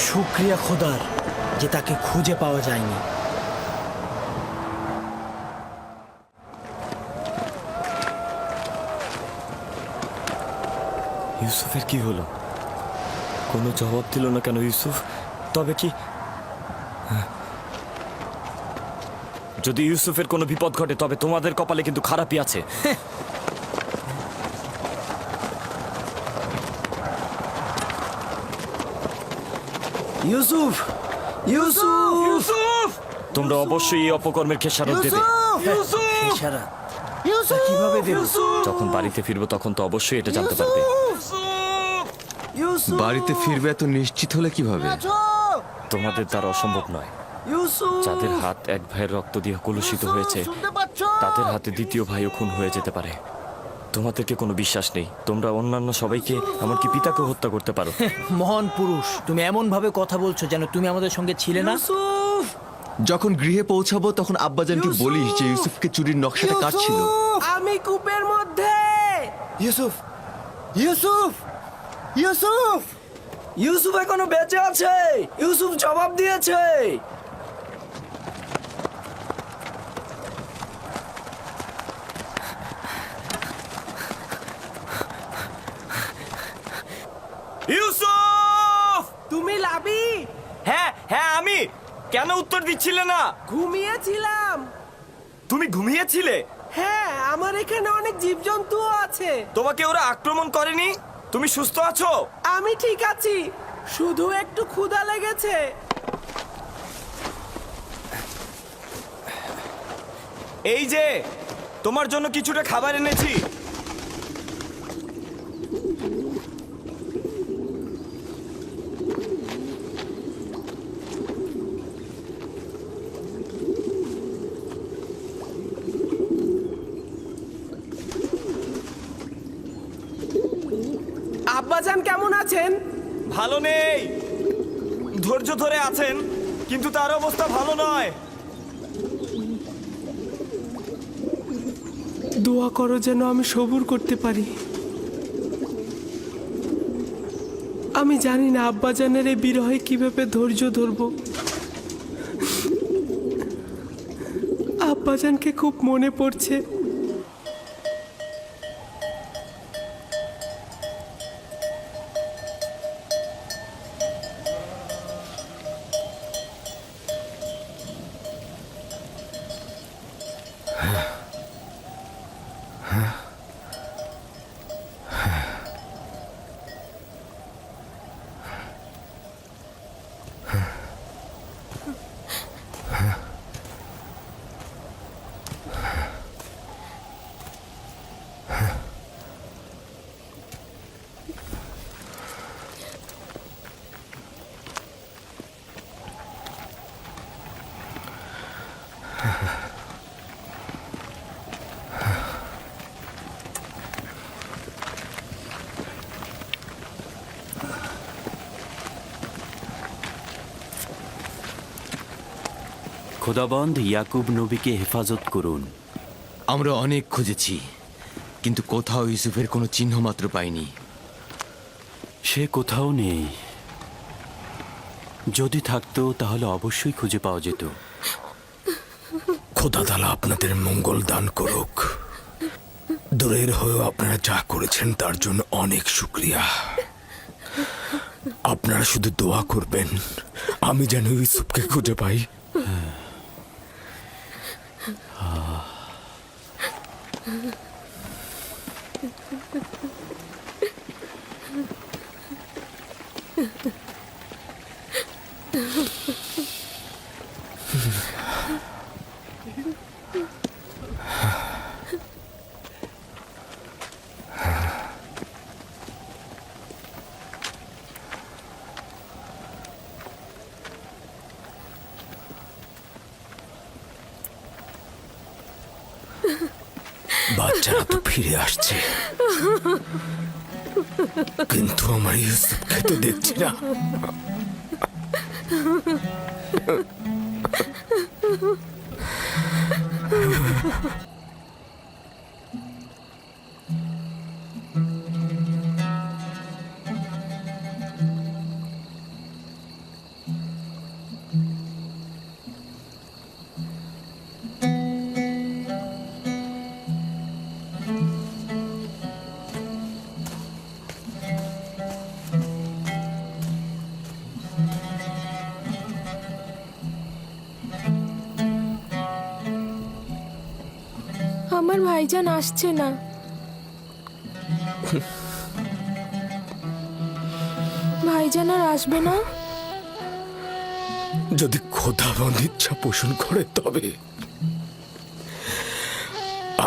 শুক্রিয়া খোদার যে তাকে খুঁজে পাওয়া যায়নি। ইউসুফের কি হলো? কোনো জবাব দিল না কেন ইউসুফ? তবে কি যদি ইউসুফের কোনো বিপদ ঘটে তবে তোমাদের কপালে কিন্তু খারাপই আছে। ইউসুফ, ইউসুফ, তোমরা অবশ্যই এই অপকর্মের খেসারত দেবে। ইশারা কিভাবে দেব? যখন বাড়িতে ফিরবো তখন তো অবশ্যই এটা জানতে পারবে। বাড়িতে ফিরবে এত নিশ্চিত হলে কিভাবে? তোমাদের দ্বারা অসম্ভব নয়। যাদের হাত এক ভাইয়ের রক্ত দিয়ে কলুষিত হয়েছে তাদের হাতে দ্বিতীয় ভাইও খুন হয়ে যেতে পারে। তোমাদেরকে কোনো বিশ্বাস নেই। তোমরা অন্যান্য সবাইকে এমনকি পিতাকে হত্যা করতে পারো। মহান পুরুষ, তুমি এমন ভাবে কথা বলছো যেন তুমি আমাদের সঙ্গে ছিলে না। যখন গৃহে পৌঁছাবো তখন আব্বাজানকে বলিস যে ইউসুফকে চুরির নকশাটা কার ছিল। আমি কূপের মধ্যে। ইউসুফ, ইউসুফ, ইউসুফ, ইউসুফ এখনো বেঁচে আছে। ইউসুফ জবাব দিয়েছে। ইউসুফ! তুমি লাবি? হ্যাঁ হ্যাঁ আমি। কেন উত্তর দিচ্ছিলে না? ঘুমিয়েছিলাম। তুমি ঘুমিয়েছিলে? হ্যাঁ, আমার এখানে অনেক জীবজন্তুও আছে। তোমাকে ওরা আক্রমণ করেনি? তুমি সুস্থ আছো? আমি ঠিক আছি, শুধু একটু ক্ষুধা লেগেছে। এই যে তোমার জন্য কিছুটা খাবার এনেছি। আব্বাজান কেমন আছেন? ভালো নেই, ধৈর্য ধরে আছেন, কিন্তু তার অবস্থা ভালো নয়। দোয়া করো যেন আমি সবুর করতে পারি। আমি জানি না আব্বাজানের এই বিরহে কিভাবে ধৈর্য ধরব। আব্বাজানকে খুব মনে পড়ছে। খোদাবন্দ ইয়াকুব নবীকে হেফাজত করুন। আমরা অনেক খুঁজেছি, কিন্তু কোথাও ইউসুফের কোনো চিহ্ন মাত্র পাইনি। সে কোথাও নেই। যদি থাকতো তাহলে অবশ্যই খুঁজে পাওয়া যেত। খোদা তাআলা আপনাদের মঙ্গল দান করুক। দূরের হয়েও আপনারা যা করেছেন তার জন্য অনেক শুকরিয়া। আপনারা শুধু দোয়া করবেন আমি যেন ইউসুফকে খুঁজে পাই। বাচ্চারা তো ফিরে আসছে, কিন্তু আমার ইউসুফকে তো দেখছি না। আমার ভাইজান আসছে না। ভাইজান আর আসবে না? যদি খোদাবন্দ ইচ্ছা পোষণ করে তবে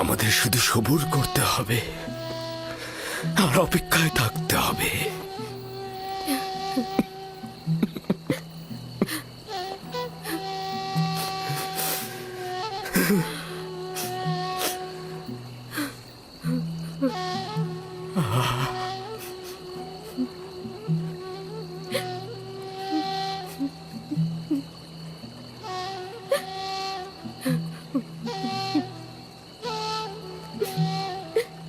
আমাদের শুধু সবুর করতে হবে আর অপেক্ষায় থাকতে হবে।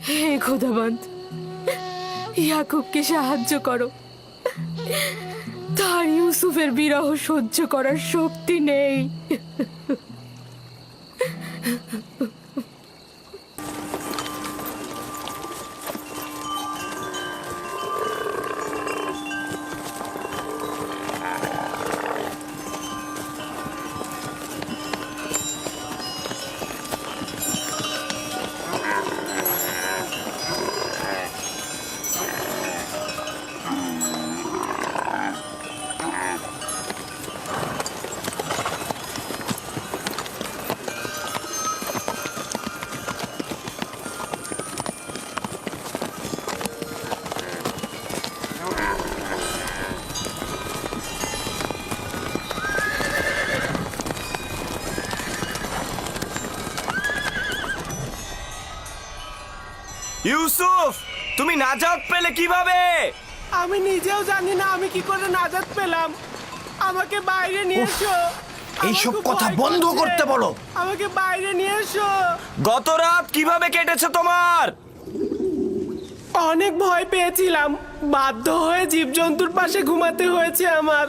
হে খোদাবন্দ, ইয়াকুবকে সাহায্য করো। তার ইউসুফের বিরহ সহ্য করার শক্তি নেই। ইউসুফ, তুমি নাজাত পেলে কিভাবে? আমি নিজেও জানি না আমি কি করে নাজাত পেলাম। আমাকে বাইরে নিয়ে এসো। এইসব আমার খুব কথা ভয় বন্ধ করছে। করতে বলো। আমাকে বাইরে নিয়ে এসো। গত রাত কিভাবে কেটেছে তোমার? অনেক ভয় পেয়েছিলাম, বাধ্য হয়ে জীবজন্তুর পাশে ঘুমাতে হয়েছে আমার।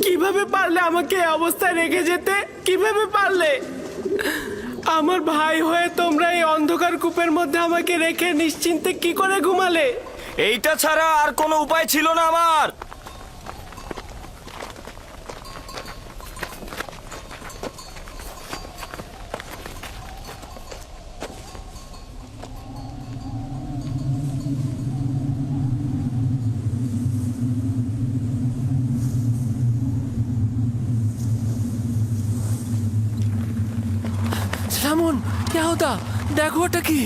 কিভাবে পারলে আমাকে এই অবস্থায় রেখে যেতে? কিভাবে পারলে? আমার ভাই হয়ে তোমরা এই অন্ধকার কূপের মধ্যে আমাকে রেখে নিশ্চিন্তে কি করে ঘুমালে? এইটা ছাড়া আর কোনো উপায় ছিল না আমার। রামন, কে হতা? দেখো ওটা কি?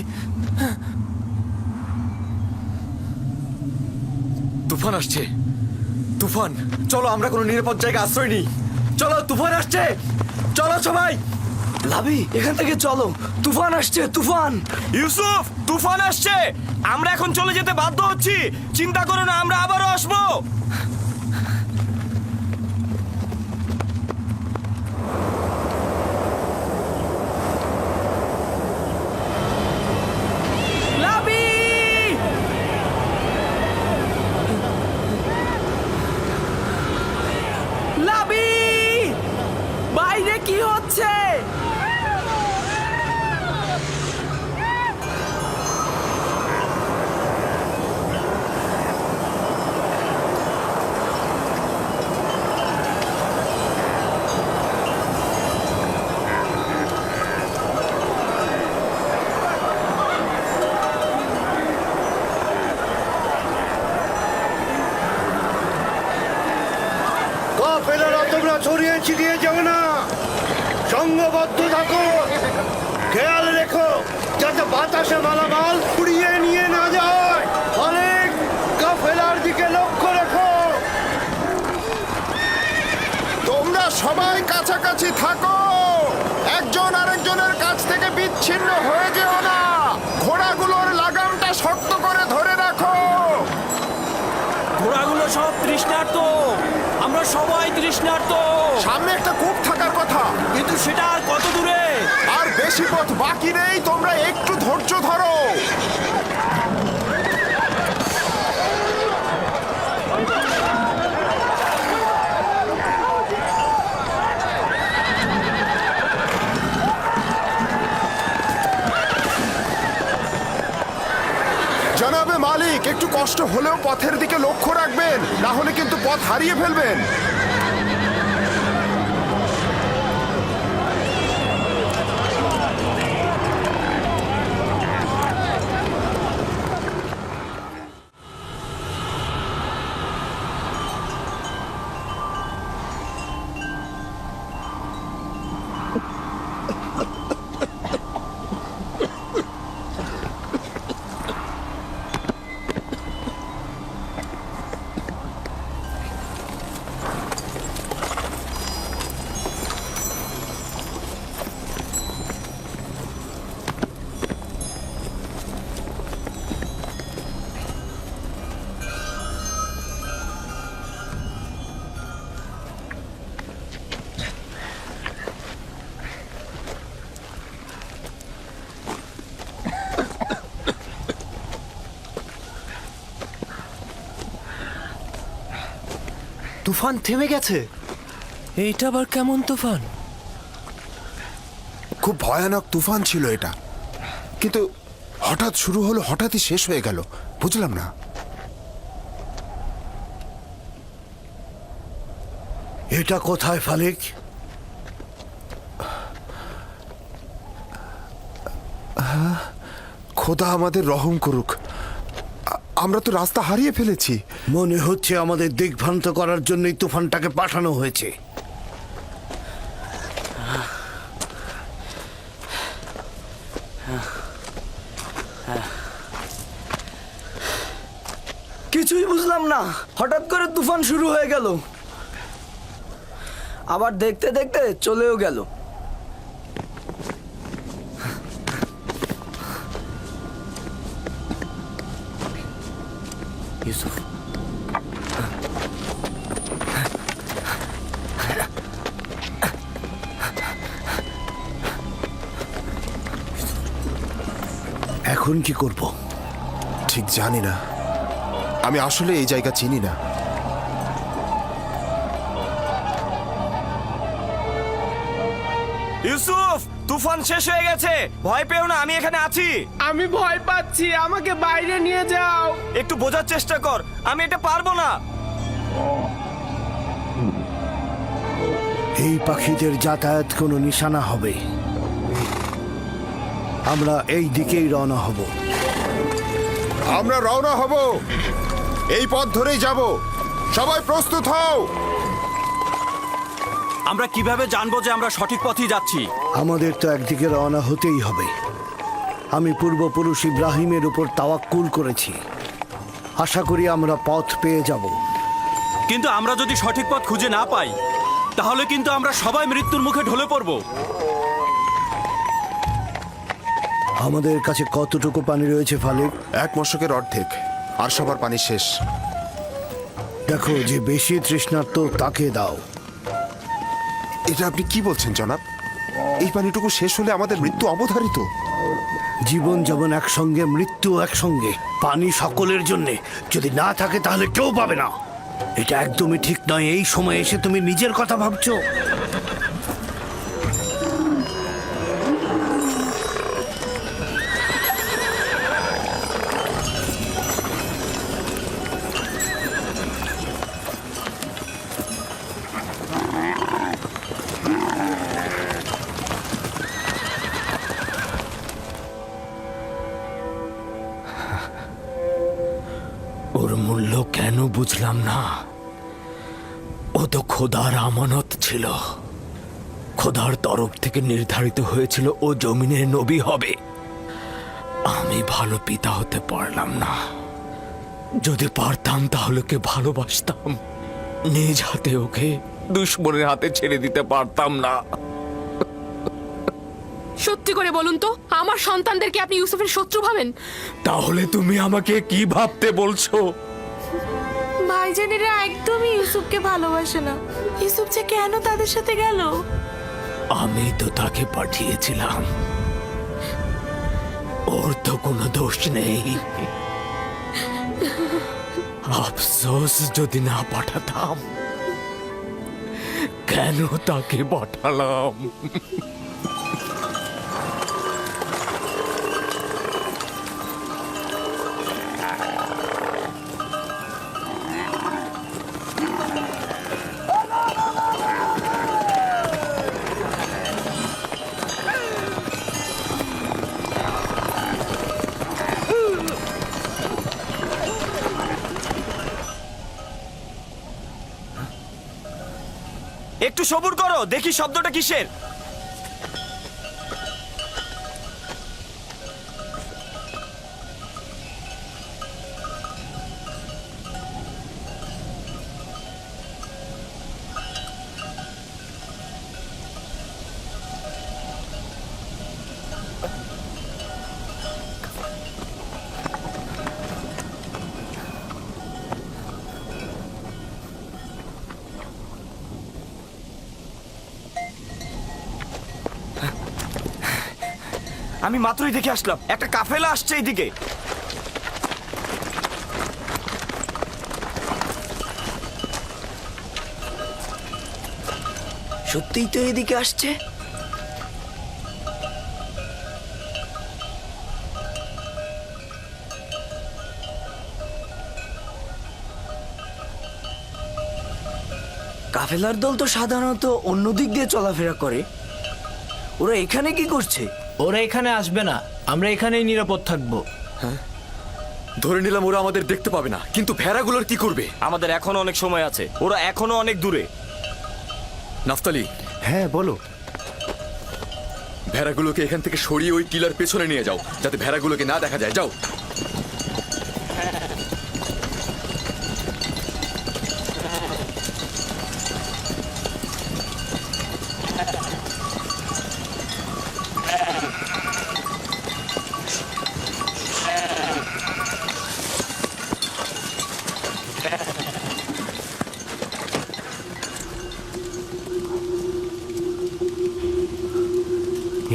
তুফান আসছে, তুফান। চলো আমরা কোনো নিরাপদ জায়গায় আশ্রয় নিই। চলো, তুফান আসছে। চলো সবাই, লাভি এখান থেকে চলো। তুফান আসছে, তুফান। ইউসুফ, তুফান আসছে। আমরা এখন চলে যেতে বাধ্য হচ্ছি। চিন্তা করো না, আমরা আবারও আসবো। লাবি! লাবি! বাইরে কি হচ্ছে? কাফেলারা তোমরা ছড়িয়ে ছিটিয়ে যাবে না, সংঘবদ্ধ থাকো। খেয়াল রেখো যাতে বাতাসে মালামাল উড়িয়ে নিয়ে না যায়। অনেক কাফেলার দিকে লক্ষ্য রেখো। তোমরা সবাই কাছাকাছি থাকো, একজন আরেকজনের কাছ থেকে বিচ্ছিন্ন হয়ে যেও না। ঘোড়াগুলোর লাগামটা শক্ত করে ধরে রাখো। ঘোড়াগুলো সব তৃষ্ণার্ত, আমরা সবাই তৃষ্ণার্ত। সামনে একটা কূপ থাকার কথা, কিন্তু সেটা আর কত দূরে? আর বেশি পথ বাকি নেই, তোমরা একটু ধৈর্য ধরো। জনাবে মালিক, একটু কষ্ট হলেও পথের দিকে লক্ষ্য রাখবেন, না হলে কিন্তু পথ হারিয়ে ফেলবেন। তুফান থেমে গেছে। এইটা আবার কেমন তুফান? খুব ভয়ানক তুফান ছিল এটা, কিন্তু হঠাৎ শুরু হলো, হঠাৎই শেষ হয়ে গেল, বুঝলাম না। এটা কোথায় ফালিক? খোদা আমাদের রহম করুক, আমরা তো রাস্তা হারিয়ে ফেলেছি। মনে হচ্ছে আমাদের দিগ্ভ্রান্ত করার জন্যই তুফানটাকে পাঠানো হয়েছে। কিছুই বুঝলাম না, হঠাৎ করে তুফান শুরু হয়ে গেল, আবার দেখতে দেখতে চলেও গেল। ইউসুফ, এখন কি করব? ঠিক জানি না, আমি আসলে এই জায়গা চিনি না। ইউসুফ, তুফান শেষ হয়ে গেছে, ভয় পেও না, আমি এখানে আছি। আমি ভয় পাচ্ছি, আমাকে বাইরে নিয়ে যাও। একটু বোঝার চেষ্টা কর, আমি এটা পারবো না। এই পাখিদের যাতায়াত কোনো নিশানা হবে। আমরা এই দিকেই রওনা হব। আমরা রওনা হব, এই পথ ধরেই যাব, সবাই প্রস্তুত হও। আমরা কিভাবে জানবো যে আমরা সঠিক পথেই যাচ্ছি? আমাদের তো একদিকে রওনা হতেই হবে। আমি পূর্বপুরুষ ইব্রাহিমের উপর তাওয়াক্কুল করেছি, আশা করি আমরা পথ পেয়ে যাব। কিন্তু আমরা যদি সঠিক পথ খুঁজে না পাই, তাহলে কিন্তু আমরা সবাই মৃত্যুর মুখে ঢলে পড়ব। আমাদের কাছে কতটুকু পানি রয়েছে ফালিক? এক মশকের অর্ধেক, আর সবার পানি শেষ। দেখো, যে বেশি তৃষ্ণার্ত তাকে দাও। এটা আপনি কি বলছেন জনাব? এই পানিটুকু শেষ হলে আমাদের মৃত্যু অবধারিত। জীবন যেমন একসঙ্গে, মৃত্যু একসঙ্গে। পানি সকলের জন্যে, যদি না থাকে তাহলে কেউ পাবে না। এটা একদমই ঠিক নয়। এই সময় এসে তুমি নিজের কথা ভাবছো। ওর মূল্য কেন বুঝলাম না। ও তো খোদার আমানত ছিল, খোদার তরফ থেকে নির্ধারিত হয়েছিল ও জমিনের নবী হবে। আমি ভালো পিতা হতে পারলাম না। যদি পারতাম তাহলে ওকে ভালোবাসতাম, নিজ হাতে ওকে দুশ্মনের হাতে ছেড়ে দিতে পারতাম না। সত্যি করে বলুন তো, আমার সন্তানদেরকে আপনি ইউসুফের শত্রু ভাবেন? তাহলে তুমি আমাকে কি ভাবতে বলছো? ভাইজানেরা একদমই ইউসুফকে ভালোবাসে না। ইউসুফ যে কেন তাদের সাথে গেল? আমি তো তাকে পাঠিয়েছিলাম, ওর তো কোনো দোষ নেই। আফসোস যদি না পাঠাতাম। কেন তাকে পাঠালাম? একটু সবুর করো, দেখি শব্দটা কিসের। আমি মাত্রই দেখে আসলাম, একটা কাফেলা আসছে এইদিকে। সত্যিই তো এদিকে আসছে। কাফেলার দল তো সাধারণত অন্য দিক দিয়ে চলাফেরা করে, ওরা এখানে কি করছে? ওরা এখানে আসবে না, আমরা এখানেই নিরাপদ থাকবো। ধরে নিলাম ওরা আমাদের দেখতে পাবে না, কিন্তু ভেড়াগুলোর কি করবে? আমাদের এখনো অনেক সময় আছে, ওরা এখনো অনেক দূরে। নাফতালি, হ্যাঁ বলো। ভেড়াগুলোকে এখান থেকে সরিয়ে ওই টিলার পেছনে নিয়ে যাও, যাতে ভেড়াগুলোকে না দেখা যায়। যাও।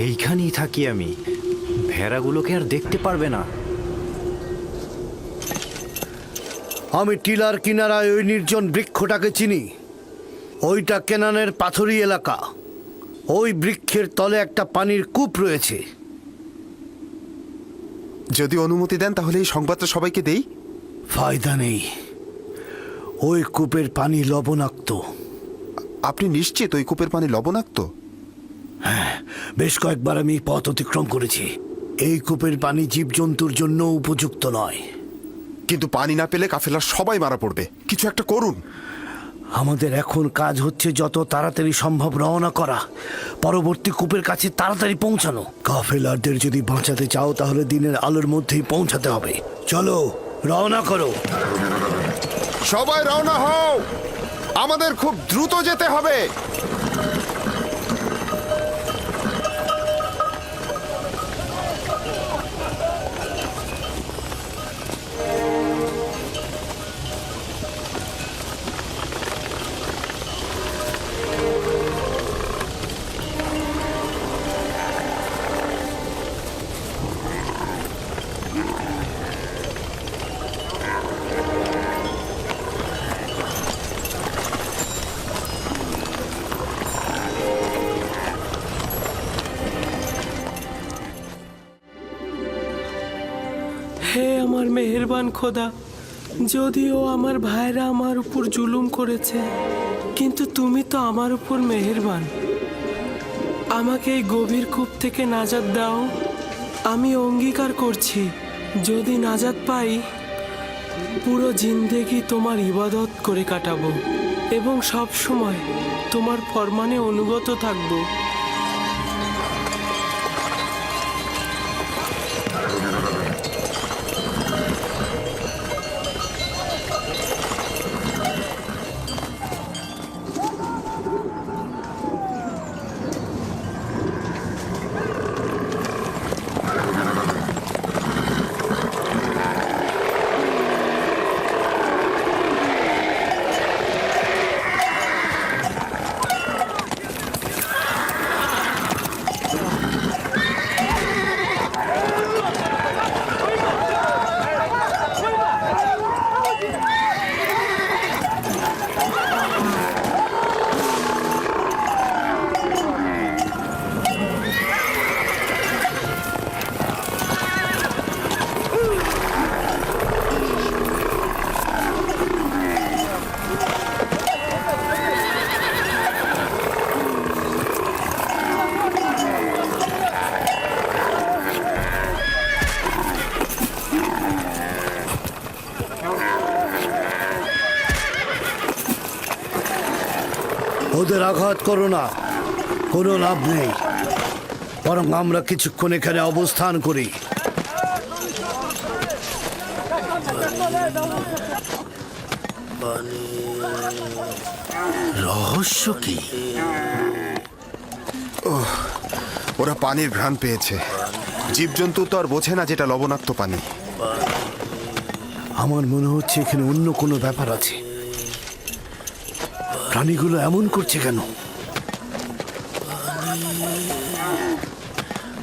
এইখানেই থাকি আমি, ভেড়াগুলোকে আর দেখতে পারবে না। আমি টিলার কিনারায় ওই নির্জন বৃক্ষটাকে চিনি। ওইটা কেনানের পাথুরি এলাকা। ওই বৃক্ষের তলে একটা পানির কূপ রয়েছে। যদি অনুমতি দেন তাহলে এই সংবাদটা সবাইকে দেই। ফায়দা নেই, ওই কূপের পানি লবণাক্ত। আপনি নিশ্চিত ওই কূপের পানি লবণাক্ত? হ্যাঁ, বেশ কয়েকবার আমি পথ অতিক্রম করেছি। এই কূপের পানি জীবজন্তুর জন্য উপযুক্ত নয়। কিন্তু পানি না পেলে কাফেলার সবাই মারা পড়বে। কিছু একটা করুন। আমাদের এখন কাজ হচ্ছে যত তাড়াতাড়ি সম্ভব রওনা করা, পরবর্তী কূপের কাছে তাড়াতাড়ি পৌঁছানো। কাফেলারদের যদি বাঁচাতে চাও তাহলে দিনের আলোর মধ্যেই পৌঁছাতে হবে। চলো, রওনা করো। সবাই রওনা হও, আমাদের খুব দ্রুত যেতে হবে। হে আমার মেহেরবান খোদা, যদিও আমার ভাইরা আমার উপর জুলুম করেছে, কিন্তু তুমি তো আমার উপর মেহেরবান। আমাকে এই গভীর কূপ থেকে নাজাত দাও। আমি অঙ্গীকার করছি, যদি নাজাত পাই পুরো জিন্দেগি তোমার ইবাদত করে কাটাবো এবং সব সময় তোমার ফরমানে অনুগত থাকবো। ওদের আঘাত করো না, কোনো লাভ নেই। বরং আমরা কিছুক্ষণ এখানে অবস্থান করি। রহস্য কি? ওরা পানির ঘ্রাণ পেয়েছে। জীবজন্তু তো আর বোঝে না যেটা লবণাক্ত পানি। আমার মনে হচ্ছে এখানে অন্য কোনো ব্যাপার আছে। প্রাণীগুলো এমন করছে কেন?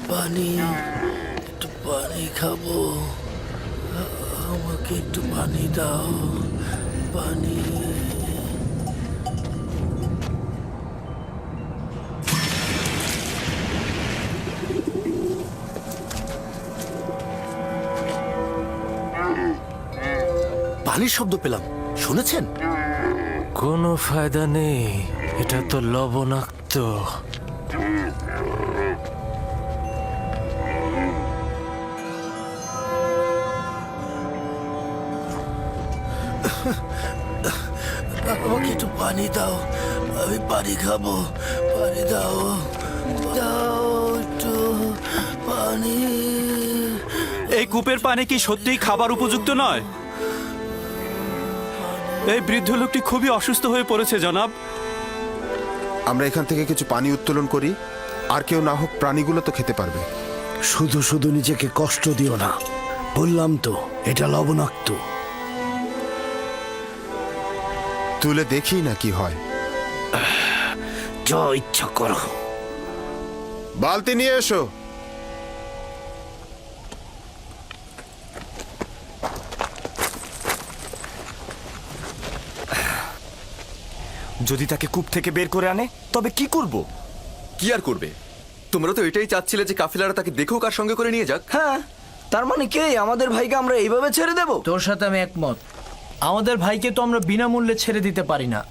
পানি, একটু পানি খাবো, আমাকে একটু পানি দাও, পানি। পানির শব্দ পেলাম, শুনেছেন? কোনো ফায়দা নেই, এটা তো লবণাক্ত। আমাকে একটু পানি দাও, আমি পানি খাবো। পানি দাও, দাও একটু পানি। এই কূপের পানি কি সত্যিই খাবার উপযুক্ত নয়? এই বৃদ্ধ লোকটি খুবই অসুস্থ হয়ে পড়েছে জনাব। আমরা এখান থেকে কিছু পানি উত্তোলন করি, আর কেউ না হোক প্রাণীগুলো তো খেতে পারবে। শুধু শুধু নিজেকে কষ্ট দিও না, বললাম তো এটা লবণাক্ত। তুলে দেখি না কি হয়। যা ইচ্ছা করো। বালতি নিয়ে এসো। যদি তাকে কূপ থেকে বের করে আনে তবে কি করব? কি আর করবে? তোমরা তো এটাই চাচ্ছিলে যে কাফিলারা তাকে দেখুক আর সঙ্গে করে নিয়ে যাক। হ্যাঁ, তার মানে কে আমাদের ভাইকে আমরা এইভাবে ছেড়ে দেব? তোর সাথে আমি একমত। আমাদের ভাইকে তো আমরা বিনামূল্যে ছেড়ে দিতে পারি না।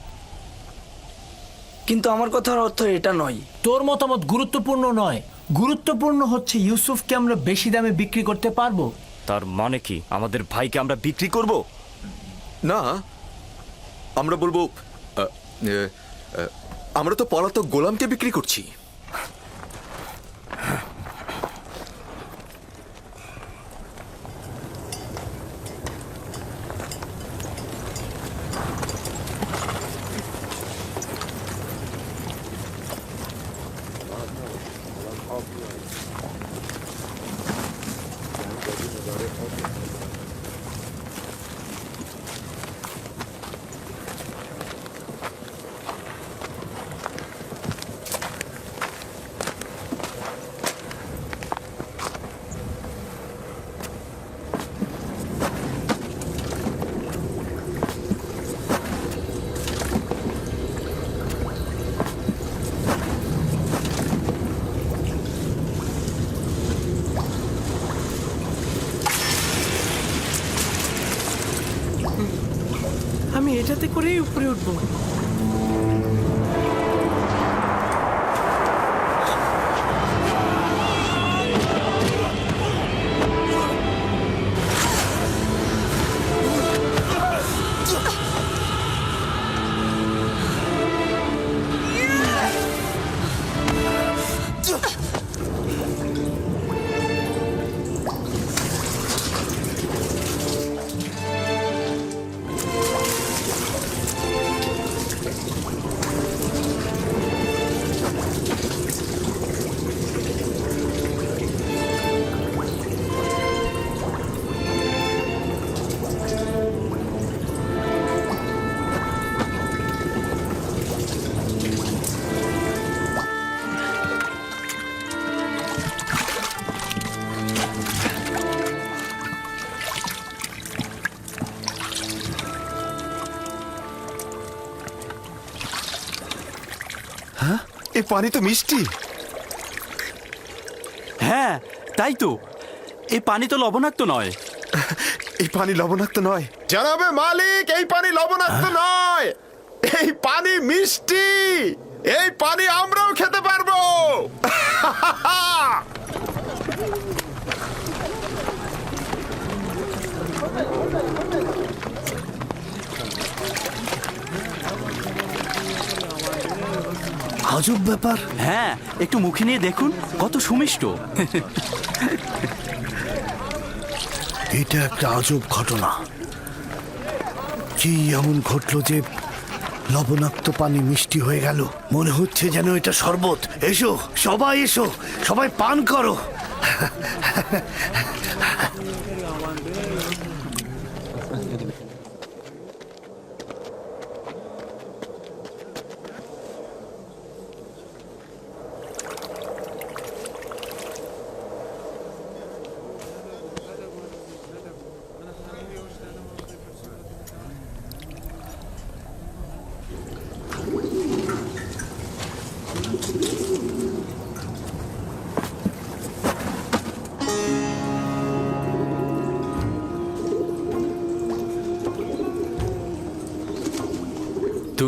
কিন্তু আমার কথার অর্থ এটা নয়। তোর মতামত গুরুত্বপূর্ণ নয়, গুরুত্বপূর্ণ হচ্ছে ইউসুফকে আমরা বেশি দামে বিক্রি করতে পারবো। তার মানে কি আমাদের ভাইকে আমরা বিক্রি করব? না, আমরা বলবো আমরা তো পলাতক গোলামকে বিক্রি করছি। আমি এটাতে করেই উপরে উঠবো। এই পানি তো মিষ্টি। হ্যাঁ, তাই তো। এই পানি তো লবণাক্ত নয়। এই পানি লবণাক্ত নয় জানাবে মালিক, এই পানি লবণাক্ত নয়, এই পানি মিষ্টি। এই পানি আমরাও খেতে পারবো। আজব ব্যাপার। হ্যাঁ, একটু মুখে নিয়ে দেখুন, কত সুমিষ্ট। এটা একটা আজব ঘটনা। কি এমন ঘটলো যে লবণাক্ত পানি মিষ্টি হয়ে গেল? মনে হচ্ছে যেন এটা শরবত। এসো সবাই, এসো সবাই পান করো।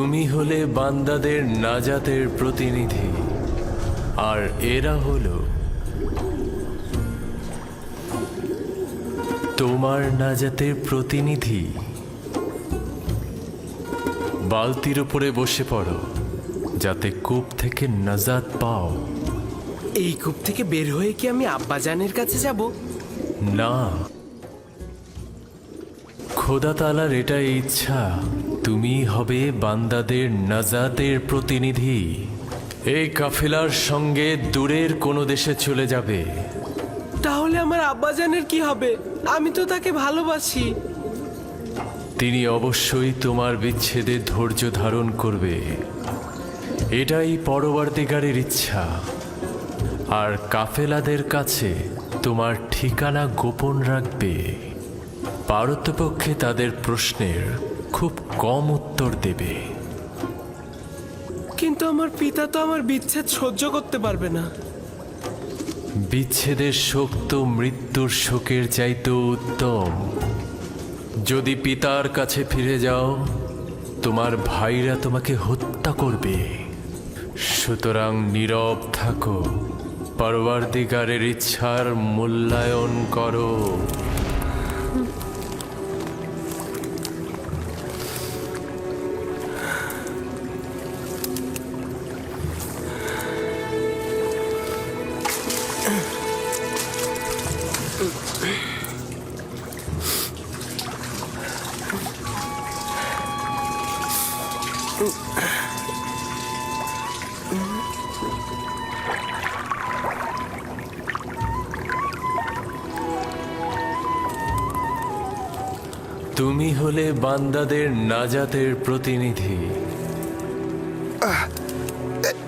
তুমি হলে বান্দাদের নাজাতের প্রতিনিধি, আর এরা হলো তোমার নাজাতের প্রতিনিধি। বালতির উপরে বসে পড়ো, যাতে কূপ থেকে নাজাত পাও। এই কূপ থেকে বের হয়ে কি আমি আব্বাজানের কাছে যাব? না, খোদা তাআলার এটাই ইচ্ছা, তুমি হবে বান্দাদের নাজাতের প্রতিনিধি। এই কাফেলার সঙ্গে দূরের কোনো দেশে চলে যাবে। তাহলে আমার আব্বাজানের কি হবে? আমি তো তাকে ভালোবাসি। তিনি অবশ্যই তোমার বিচ্ছেদে ধৈর্য ধারণ করবে, এটাই পরবর্তীকারের ইচ্ছা। আর কাফেলাদের কাছে তোমার ঠিকানা গোপন রাখবে। পারতপক্ষে তাদের প্রশ্নের খুব কম উত্তর দেবে। কিন্তু আমার পিতা তো আমার বিচ্ছেদ সহ্য করতে পারবে না। বিচ্ছেদের শোক তো মৃত্যুর শোকের চাইতেও উত্তম। যদি পিতার কাছে ফিরে যাও, তোমার ভাইরা তোমাকে হত্যা করবে। সুতরাং নীরব থাকো, পরবর্তীকারের ইচ্ছার মূল্যায়ন করো। তুমি হলে বান্দাদের নাজাতের প্রতিনিধি।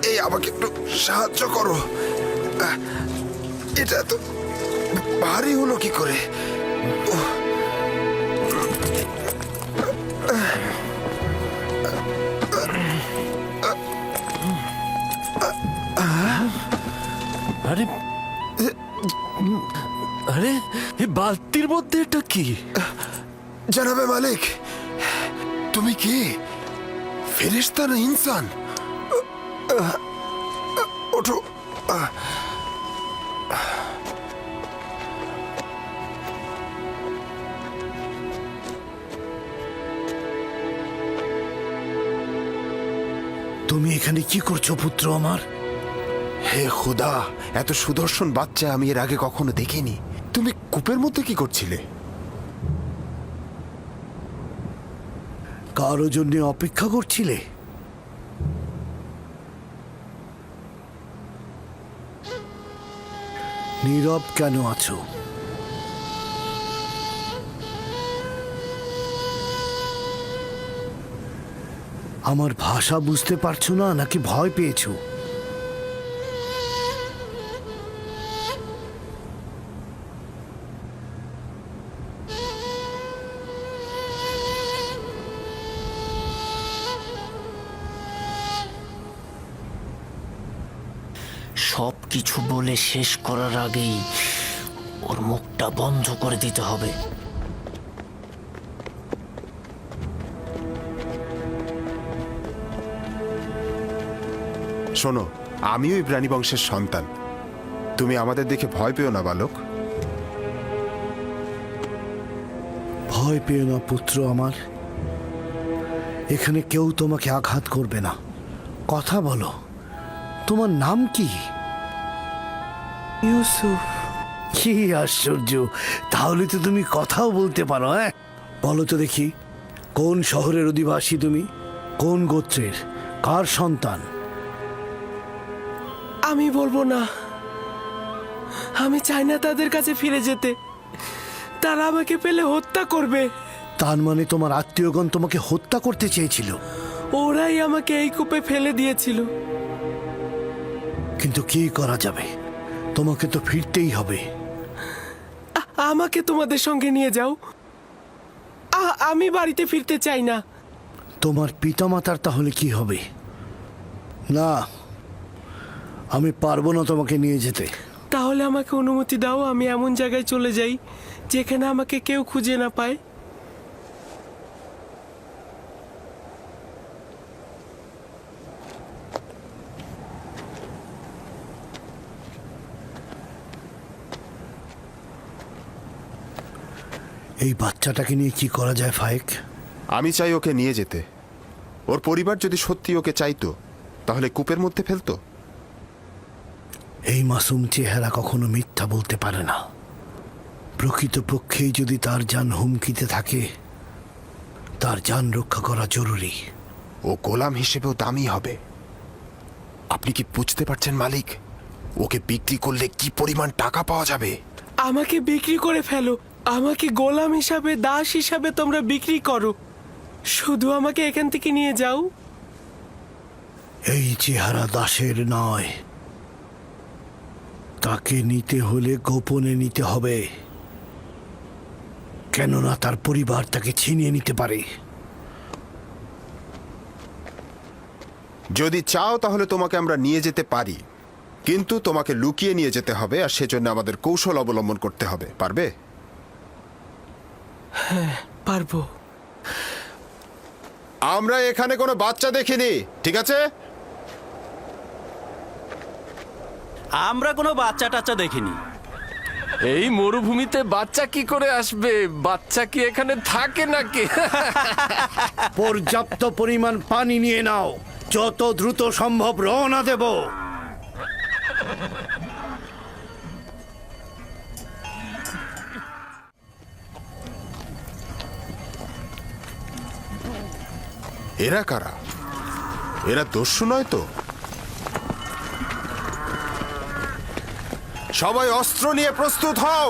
এই আমাকে একটু সাহায্য করো। এটা তো ভারী হলো কি করে? আরে আরে এই বালতির মধ্যে এটা কি? জানাবে মালিক, তুমি কি ফেরেশতা না ইনসান? ওঠো। তুমি এখানে কি করছো পুত্র আমার? হে খোদা, এত সুদর্শন বাচ্চা আমি এর আগে কখনো দেখিনি। তুমি কূপের মধ্যে কি করছিলে? কারো জন্য অপেক্ষা করছিলে? নীরব কেন আছো? আমার ভাষা বুঝতে পারছো না নাকি ভয় পেয়েছো? সব কিছু বলে শেষ করার আগেই ওর মুখটা বন্ধ করে দিতে হবে। শোনো, আমিও এই প্রাণী বংশের সন্তান। তুমি আমাদের দেখে ভয় পেও না বালক। ভয় পেও না পুত্র আমার, এখানে কেউ তোমাকে আঘাত করবে না। কথা বলো, তোমার নাম কি? ইউসুফ। কি আশ্চর্য, তাহলে তো তুমি কথাও বলতে পারো। হ্যাঁ, বলো তো দেখি, কোন শহরের অধিবাসী তুমি? কোন গোত্রের? কার সন্তান? আমি বলবো না। আমি চাই না তাদের কাছে ফিরে যেতে। তারা আমাকে পেলে হত্যা করবে। তার মানে তোমার আত্মীয়গণ তোমাকে হত্যা করতে চেয়েছিল? ওরাই আমাকে এই কূপে ফেলে দিয়েছিল। কিন্তু কি করা যাবে, তোমাকে তো ফিরতেই হবে। আমাকে তোমাদের সঙ্গে নিয়ে যাও। আমি বাড়িতে ফিরতে চাই না। তোমার পিতামাতার তাহলে কি হবে? না, আমি পারবো না তোমাকে নিয়ে যেতে। তাহলে আমাকে অনুমতি দাও, আমি এমন জায়গায় চলে যাই যেখানে আমাকে কেউ খুঁজে না পায়। এই বাচ্চাটাকে নিয়ে কি করা যায় ফায়েক? আমি চাই ওকে নিয়ে যেতে। ওর পরিবার যদি সত্যি ওকে চাইতো তাহলে কূপের মধ্যে ফেলতো। এই মাসুম চেহারা কখনো মিথ্যা বলতে পারে না। প্রকৃতপক্ষেই যদি তার জান হুমকিতে থাকে, তার জান রক্ষা করা জরুরি। ও গোলাম হিসেবেও দামি হবে। আপনি কি বুঝতে পারছেন মালিক? ওকে বিক্রি করলে কি পরিমাণ টাকা পাওয়া যাবে? আমাকে বিক্রি করে ফেলো, আমাকে গোলাম হিসাবে, দাস হিসাবে তোমরা বিক্রি করো, শুধু আমাকে এখান থেকে নিয়ে যাও। এই চেহারা দাসের নয়, তাকে নিতে হলে গোপনে নিতে হবে, কেননা তার পরিবার তাকে ছিনিয়ে নিতে পারে। যদি চাও তাহলে তোমাকে আমরা নিয়ে যেতে পারি, কিন্তু তোমাকে লুকিয়ে নিয়ে যেতে হবে, আর সেজন্য আমাদের কৌশল অবলম্বন করতে হবে। পারবে? পারবো। আমরা এখানে কোনো বাচ্চা দেখিনি, ঠিক আছে? আমরা কোনো বাচ্চা টাচ্চা দেখিনি। এই মরুভূমিতে বাচ্চা কি করে আসবে? বাচ্চা কি এখানে থাকে নাকি? পর্যাপ্ত পরিমাণ পানি নিয়ে নাও, যত দ্রুত সম্ভব রওনা দেব। এরা কারা? এরা দস্যু নয় তো? সবাই অস্ত্র নিয়ে প্রস্তুত হও।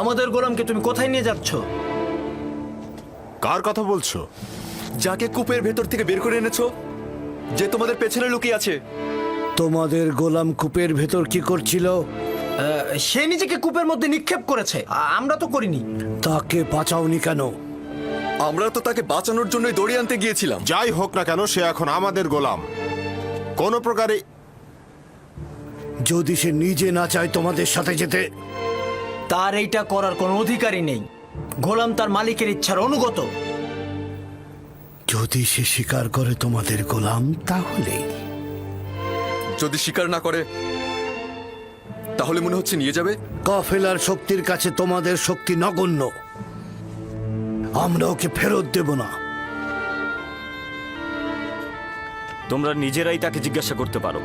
আমাদের গোলামকে তুমি কোথায় নিয়ে যাচ্ছ? কার কথা বলছো? যাকে কূপের ভেতর থেকে বের করে এনেছো, যে তোমাদের পেছনে লুকিয়ে আছে। তোমাদের গোলাম কূপের ভেতর কি করছিল? সে নিজেকে কূপের মধ্যে নিক্ষেপ করেছে, আমরা তো করিনি। তাকে বাঁচাওনি কেন? আমরা তো তাকে বাঁচানোর জন্যই দড়ি আনতে গিয়েছিলাম। যাই হোক না কেন, সে এখন আমাদের গোলাম। কোনো প্রকারে যদি সে নিজে না চায় তোমাদের সাথে যেতে, তার এইটা করার কোনো অধিকারই নেই। গোলাম তার মালিকের ইচ্ছার অনুগত। যদি সে স্বীকার করে তোমাদের গোলাম, তাহলে যদি স্বীকার না করে, তাহলে মনে হচ্ছে নিয়ে যাবে। কাফেলার শক্তির কাছে তোমাদের শক্তি নগণ্য। আমরা ওকে ফেরত দেব না। তোমরা নিজেরাই তাকে জিজ্ঞাসা করতে পারো,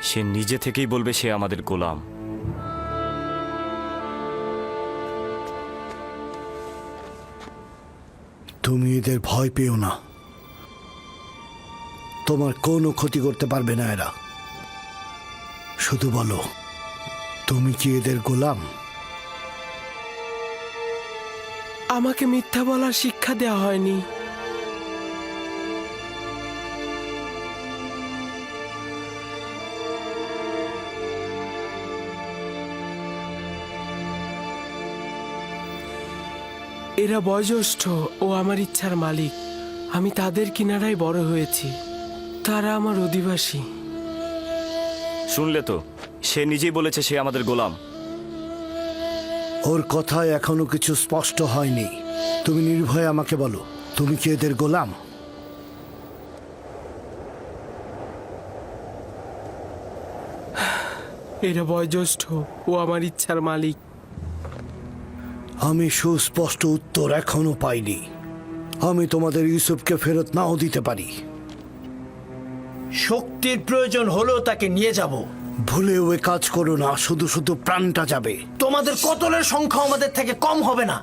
সে নিজে থেকেই বলবে সে আমাদের গোলাম। তুমি এদের ভয় পেও না, তোমার কোনো ক্ষতি করতে পারবে না এরা। শুধু বলো, তুমি কি এদের গোলাম? আমাকে মিথ্যা বলার শিক্ষা দেওয়া হয়নি। এরা বয়োজ্যেষ্ঠ ও আমার ইচ্ছার মালিক। আমি তাদের কিনারায় বড় হয়েছি, তারা আমার অধিবাসী। শুনলে তো, সে নিজেই বলেছে সে আমাদের গোলাম। ওর কথায় এখনো কিছু স্পষ্ট হয়নি। তুমি নির্ভয়ে আমাকে বলো, তুমি কি এদের গোলাম? এরা বয়োজ্যেষ্ঠ ও আমার ইচ্ছার মালিক। আমি সুস্পষ্ট উত্তর এখনো পাইনি। আমি তোমাদের ইউসুফকে ফেরত নাও দিতে পারি। শক্তির প্রয়োজন হলেও তাকে নিয়ে যাব। ভুলেও এ কাজ করো না, শুধু শুধু প্রাণটা যাবে। তোমাদের কতলের সংখ্যা আমাদের থেকে কম হবে না।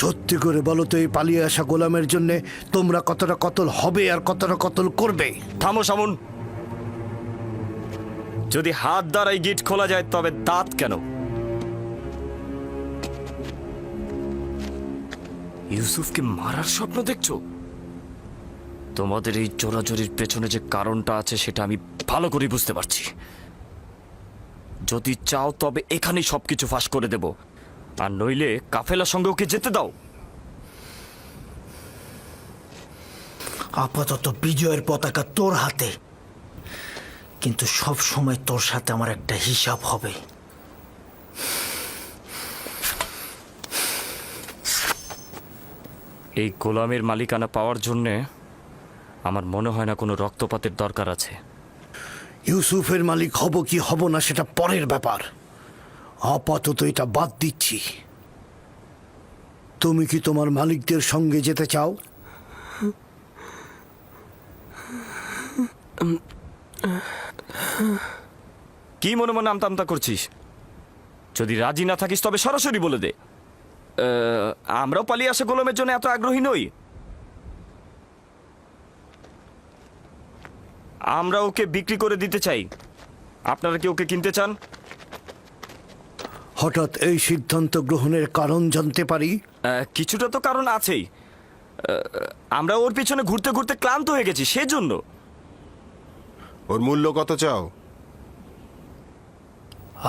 সত্যি করে বলো তো, এই পালিয়ে আসা গোলামের জন্য তোমরা কতটা কতল হবে আর কতটা কতল করবে? থামো সামুন। যদি হাত দ্বারাই গিট খোলা যায়, তবে দাঁত কেন? ইউসুফকে মারার স্বপ্ন দেখছো? তোমাদের এই চোরাচুরির পেছনে যে কারণটা আছে সেটা আমি ভালো করে বুঝতে পারছি। যদি চাও তবে এখানেই সবকিছু ফাঁস করে দেব, আর নইলে কাফেলার সঙ্গে ওকে যেতে দাও। আপাতত বিজয়ের পতাকা তোর হাতে, কিন্তু সব সময় তোর সাথে আমার একটা হিসাব হবে। এই গোলামের মালিকানা পাওয়ার জন্যে আমার মনে হয় না কোনো রক্তপাতের দরকার আছে। ইউসুফের মালিক হব কি হব না সেটা পরের ব্যাপার, আপাতত এটা বাদ দিচ্ছি। তুমি কি তোমার মালিকদের সঙ্গে যেতে চাও? কি মনে মনে আমতা আমতা করছিস? যদি রাজি না থাকিস তবে সরাসরি বলে দে। আমরাও পালিয়ে আসা গোলামের জন্য এত আগ্রহী নই। আমরা ওকে বিক্রি করে দিতে চাই। আপনারা কি ওকে কিনতে চান? হঠাৎ এই সিদ্ধান্ত গ্রহণের কারণ জানতে পারি? কিছুটা তো কারণ আছেই। আমরা ওর পিছনে ঘুরতে ঘুরতে ক্লান্ত হয়ে গেছি, সেজন্য। ওর মূল্য কত চাও?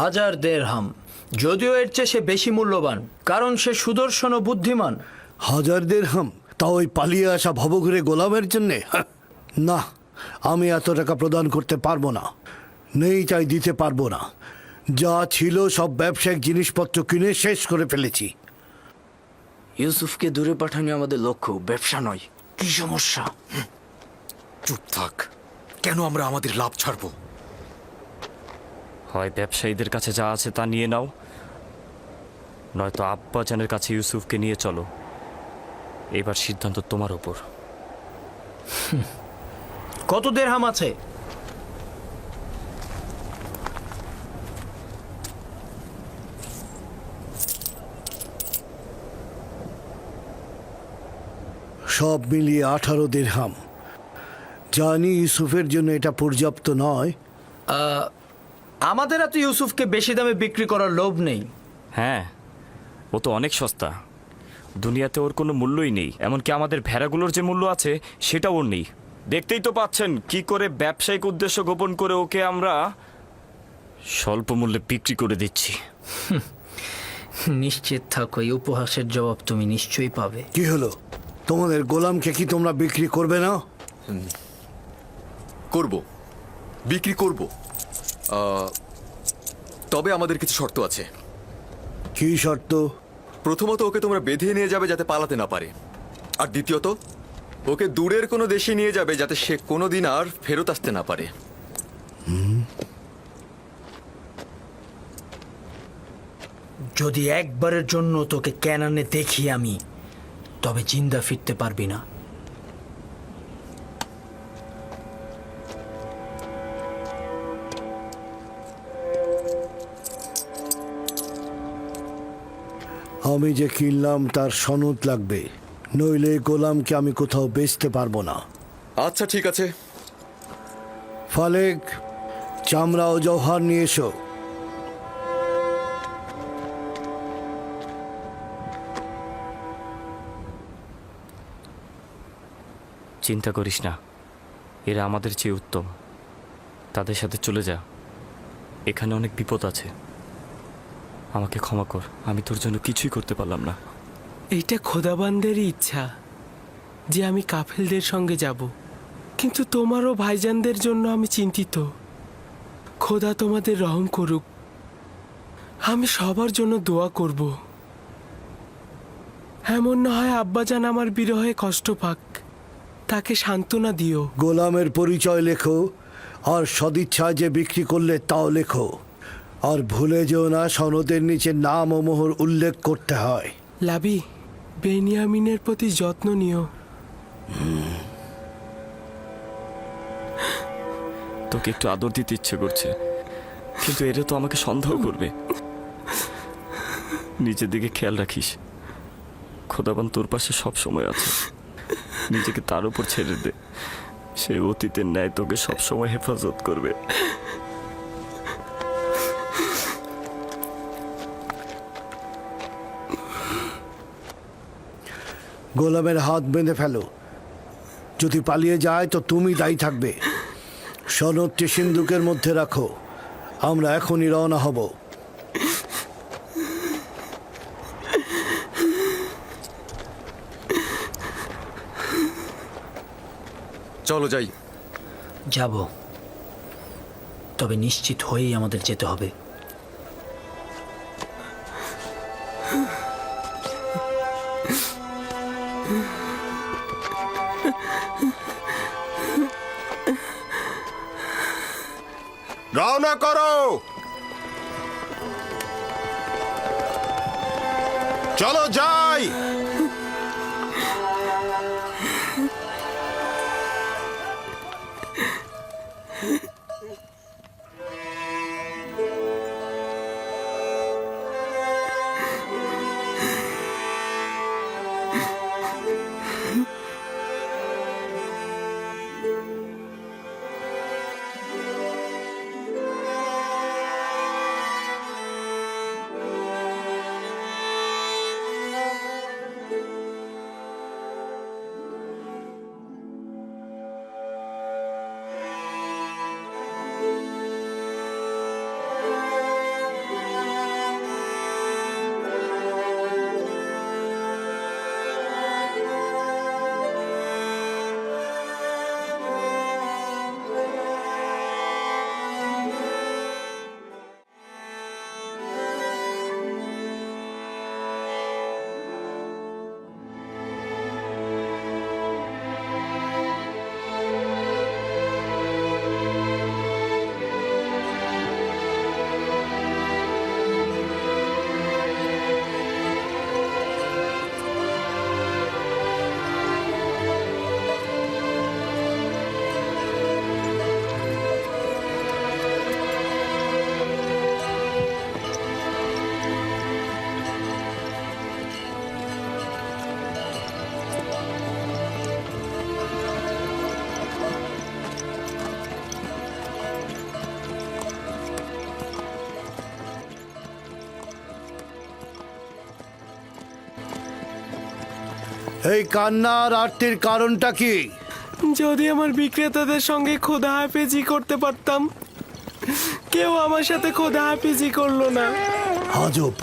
1000 দিরহাম। যদিও এর চেয়ে সে বেশি মূল্যবান, কারণ সে সুদর্শন ও বুদ্ধিমান। 1000 দিরহাম? তাও ওই পালিয়ে আসা ভবঘুরে গোলামের জন্যে? না, আমি এত টাকা প্রদান করতে পারবো না। নেই তাই দিতে পারবো না। যা ছিল সব ব্যবসায়িক জিনিসপত্র কিনে শেষ করে ফেলেছি। ইউসুফকে দূরে পাঠানো আমাদের লক্ষ্য, ব্যবসা নয়। কি সমস্যা? চুপ থাক। কেন আমরা আমাদের লাভ ছাড়বো? হয় ব্যবসায়ীদের কাছে যা আছে তা নিয়ে নাও, নয়তো আব্বাজানের কাছে ইউসুফকে নিয়ে চলো। এবার সিদ্ধান্ত তোমার ওপর। কত দিরহাম আছে? সব মিলিয়ে 18 দিরহাম। জানি ইউসুফের জন্য এটা পর্যাপ্ত নয়। আমাদের এত ইউসুফকে বেশি দামে বিক্রি করার লোভ নেই। হ্যাঁ, ও তো অনেক সস্তা। দুনিয়াতে ওর কোনো মূল্যই নেই। এমনকি আমাদের ভেড়াগুলোর যে মূল্য আছে সেটা ওর নেই। দেখতেই তো পাচ্ছেন কি করে ব্যবসায়িক উদ্দেশ্য গোপন করে ওকে আমরা স্বল্প মূল্যে বিক্রি করে দিচ্ছি। নিশ্চিত থাকো, এই উপহাসের জবাব তুমি নিশ্চয়ই পাবে। কি হলো? তোমাদের গোলামকে কি তোমরা বিক্রি করবে না? করব, বিক্রি করব। তবে আমাদের কিছু শর্ত আছে। কি শর্ত? প্রথমত, ওকে তোমরা বেঁধে নিয়ে যাবে যাতে পালাতে না পারে। আর দ্বিতীয়ত, ওকে দূরের কোনো দেশে নিয়ে যাবে যাতে সে কোনোদিন আর ফেরত আসতে না পারে। যদি একবারের জন্য তোকে ক্যানানে দেখি আমি, তবে জিন্দা ফিরতে পারবি না। আমি যে কিনলাম তার সনদ লাগবে, নইলে গোলামকে আমি কোথাও বেচতে পারবো না। আচ্ছা, ঠিক আছে। ফালেক, চামড়া ও জওহার নিয়ে এসো। চিন্তা করিস না, এরা আমাদের চেয়ে উত্তম। তাদের সাথে চলে যা। এখানে অনেক বিপদ আছে। আমাকে ক্ষমা কর, আমি তোর জন্য কিছুই করতে পারলাম না। এইটা খোদাবান্দেরই ইচ্ছা যে আমি কাফেলদের সঙ্গে যাব, কিন্তু তোমারও ভাইজানদের জন্য আমি চিন্তিত। খোদা তোমাদের রহম করুক। আমি সবার জন্য দোয়া করব। এমন না হয় আব্বাজান আমার বিরহে কষ্ট পাক, তাকে সান্ত্বনা দিও। গোলামের পরিচয় লেখো, আর সদিচ্ছায় যে বিক্রি করলে তাও লেখো। আর ভুলে যেও না সনদের নিচে নাম ও মোহর উল্লেখ করতে হয়। লাবি, বেনিয়ামিনের প্রতি যত্ন নিও। তোকে একটু আদর দিতে ইচ্ছে করছে, কিন্তু এরা তো আমাকে সন্দেহ করবে। নিজের দিকে খেয়াল রাখিস। খোদাবান তোর পাশে সব সময় আছে। নিজেকে তার উপর ছেড়ে দে। সে অতীতের ন্যায় তোকে সবসময় হেফাজত করবে। গোলামের হাত বেঁধে ফেলো। যদি পালিয়ে যায় তো তুমি দায়ী থাকবে। সনদটি সিন্দুকের মধ্যে রাখো। আমরা এখনই রওনা হব। চলো যাই। যাব, তবে নিশ্চিত হয়েই আমাদের যেতে হবে। রওনা করো। চলো যাই। এই কান্না আর আরতির কারণটা কি? যদি আমার বিক্রেতাদের সঙ্গে খোদা হাফেজি করতে পারতাম, কেউ আমার সাথে খোদা হাফেজি করলো না। আজব,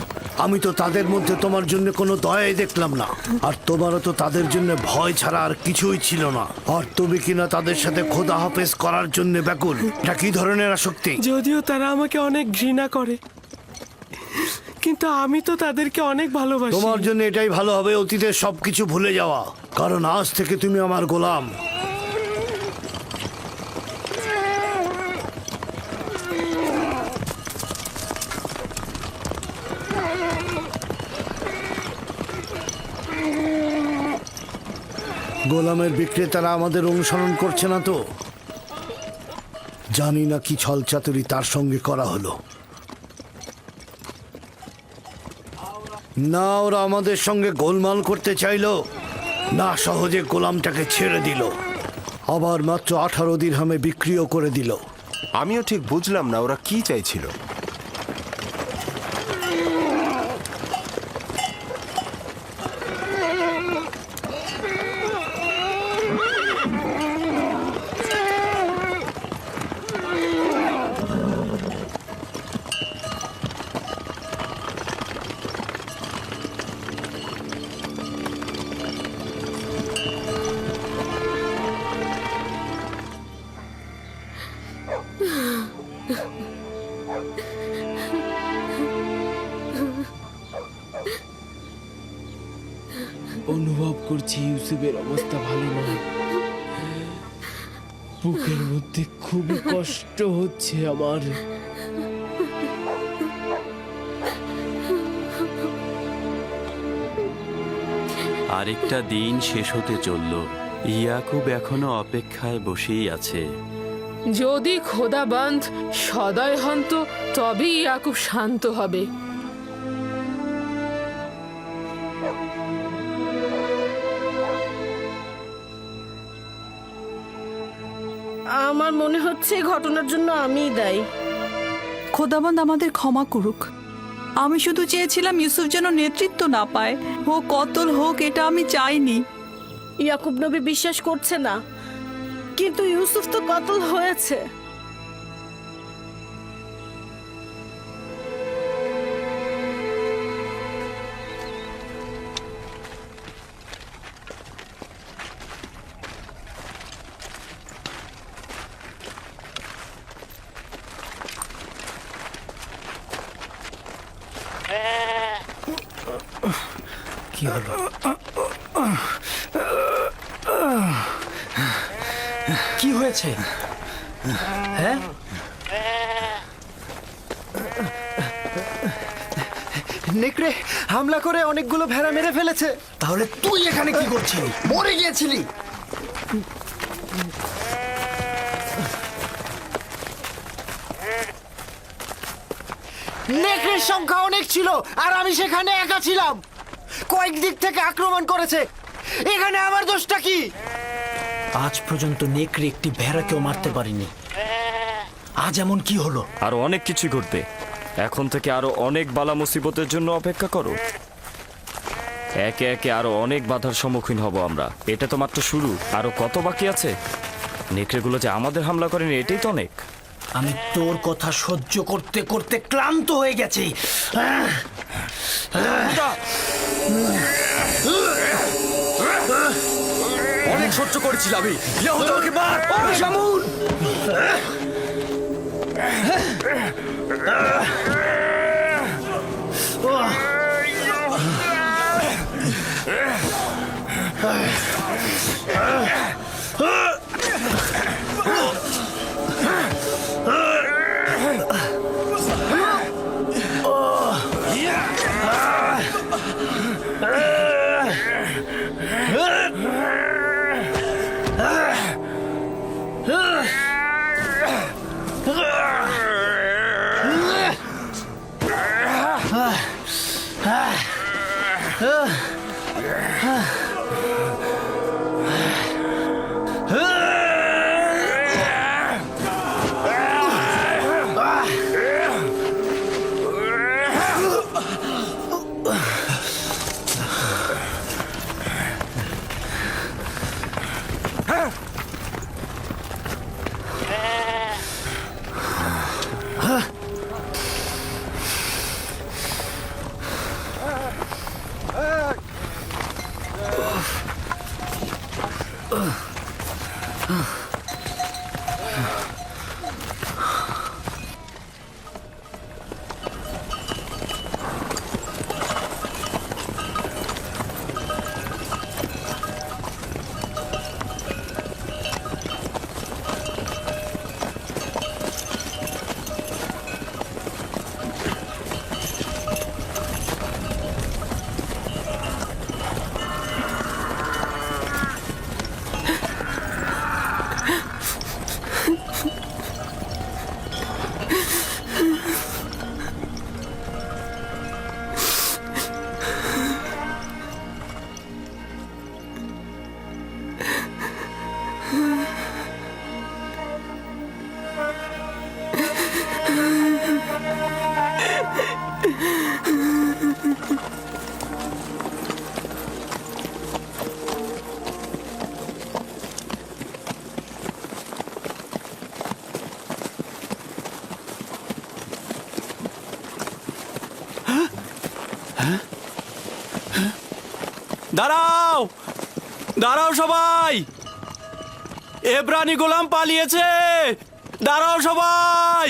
আমি তো তাদের মধ্যে তোমার জন্য কোনো দয়াই দেখলাম না, আর তোমারও তো তাদের জন্য ভয় ছাড়া আর কিছুই ছিল না। আর তুমি কিনা তাদের সাথে খোদা হাফেজ করার জন্য ব্যাকুল। এটা কি ধরনের আসক্তি? যদিও তারা আমাকে অনেক ঘৃণা করে, কিন্তু আমি তো তাদেরকে অনেক ভালোবাসি। তোমার জন্য এটাই ভালো হবে অতীতের সবকিছু ভুলে যাওয়া, কারণ আজ থেকে তুমি আমার গোলাম। গোলামের বিক্রেতারা আমাদের অনুসরণ করছে না তো? জানি না কি ছলচাতুরি তার সঙ্গে করা হলো। না ওরা আমাদের সঙ্গে গোলমাল করতে চাইলো, না সহজে গোলামটাকে ছেড়ে দিল, আবার মাত্র 18 দিরহামে বিক্রিও করে দিল। আমিও ঠিক বুঝলাম না ওরা কি চাইছিল। অনুভব করছি ইউসুফের অবস্থা ভালো নয়। বুকের মধ্যে খুবই কষ্ট হচ্ছে আমার। আরেকটা দিন শেষ হতে চলল। ইয়াকুব এখনো অপেক্ষায় বসেই আছে। যদি খোদাবন্ধ সদয় হন তো তবেই ইয়াকুব শান্ত হবে। আমার মনে হচ্ছে এই ঘটনার জন্য আমিই দায়ী। খোদাবন্দ আমাদের ক্ষমা করুক। আমি শুধু চেয়েছিলাম ইউসুফ যেন নেতৃত্ব না পায়, ও কতল হোক, এটা আমি চাইনি। ইয়াকুব নবী বিশ্বাস করছে না, কিন্তু ইউসুফ তো কতল হয়েছে। কি হলো? কি হয়েছে? হ্যাঁ, নেকড়ে হামলা করে অনেকগুলো ভেড়া মেরে ফেলেছে। তাহলে তুই এখানে কি করছিলি? মরে গিয়েছিলি? নেকড়ের সংখ্যা অনেক ছিল আর আমি সেখানে একা ছিলাম। কয়েক দিক থেকে আক্রমণ করেছে, এখানে আমার দোষটা কি? আজ পর্যন্ত নেকড়ে একটি ভেড়াকেও মারতে পারিনি, আজ এমন কি হলো? আরো অনেক কিছু ঘটবে। এখন থেকে আরো অনেক বালা মুসিবতের জন্য অপেক্ষা করো। একে একে আরো অনেক বাধার সম্মুখীন হব আমরা। এটা তো মাত্র শুরু, আরো কত বাকি আছে। নেকড়েগুলো যে আমাদের হামলা করেনি এটাই তো অনেক। আমি তোর কথা সহ্য করতে করতে ক্লান্ত হয়ে গেছি। অনেক সহ্য করেছিল আমি। ইয়াহুদা ওকে মার! শামুন! দাঁড়াও, দাঁড়াও সবাই! এব্রানি গোলাম পালিয়েছে! দাঁড়াও সবাই!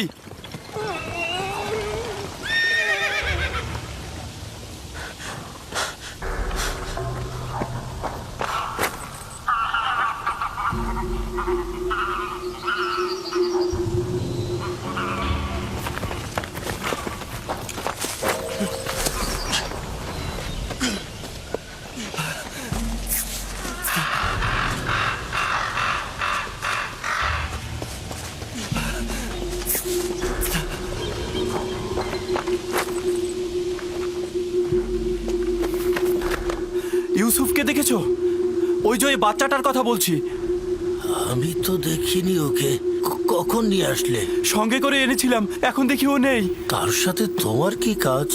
ইউসুফকে দেখেছো? ওই যে ওই বাচ্চাটার কথা বলছি। আমি তো দেখিনি ওকে। কখন নিয়ে আসলে? সঙ্গে করে এনেছিলাম, এখন দেখি ও নেই। তার সাথে তোমার কি কাজ?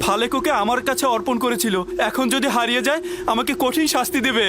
ফালেক ওকে আমার কাছে অর্পণ করেছিল, এখন যদি হারিয়ে যায় আমাকে কঠিন শাস্তি দেবে।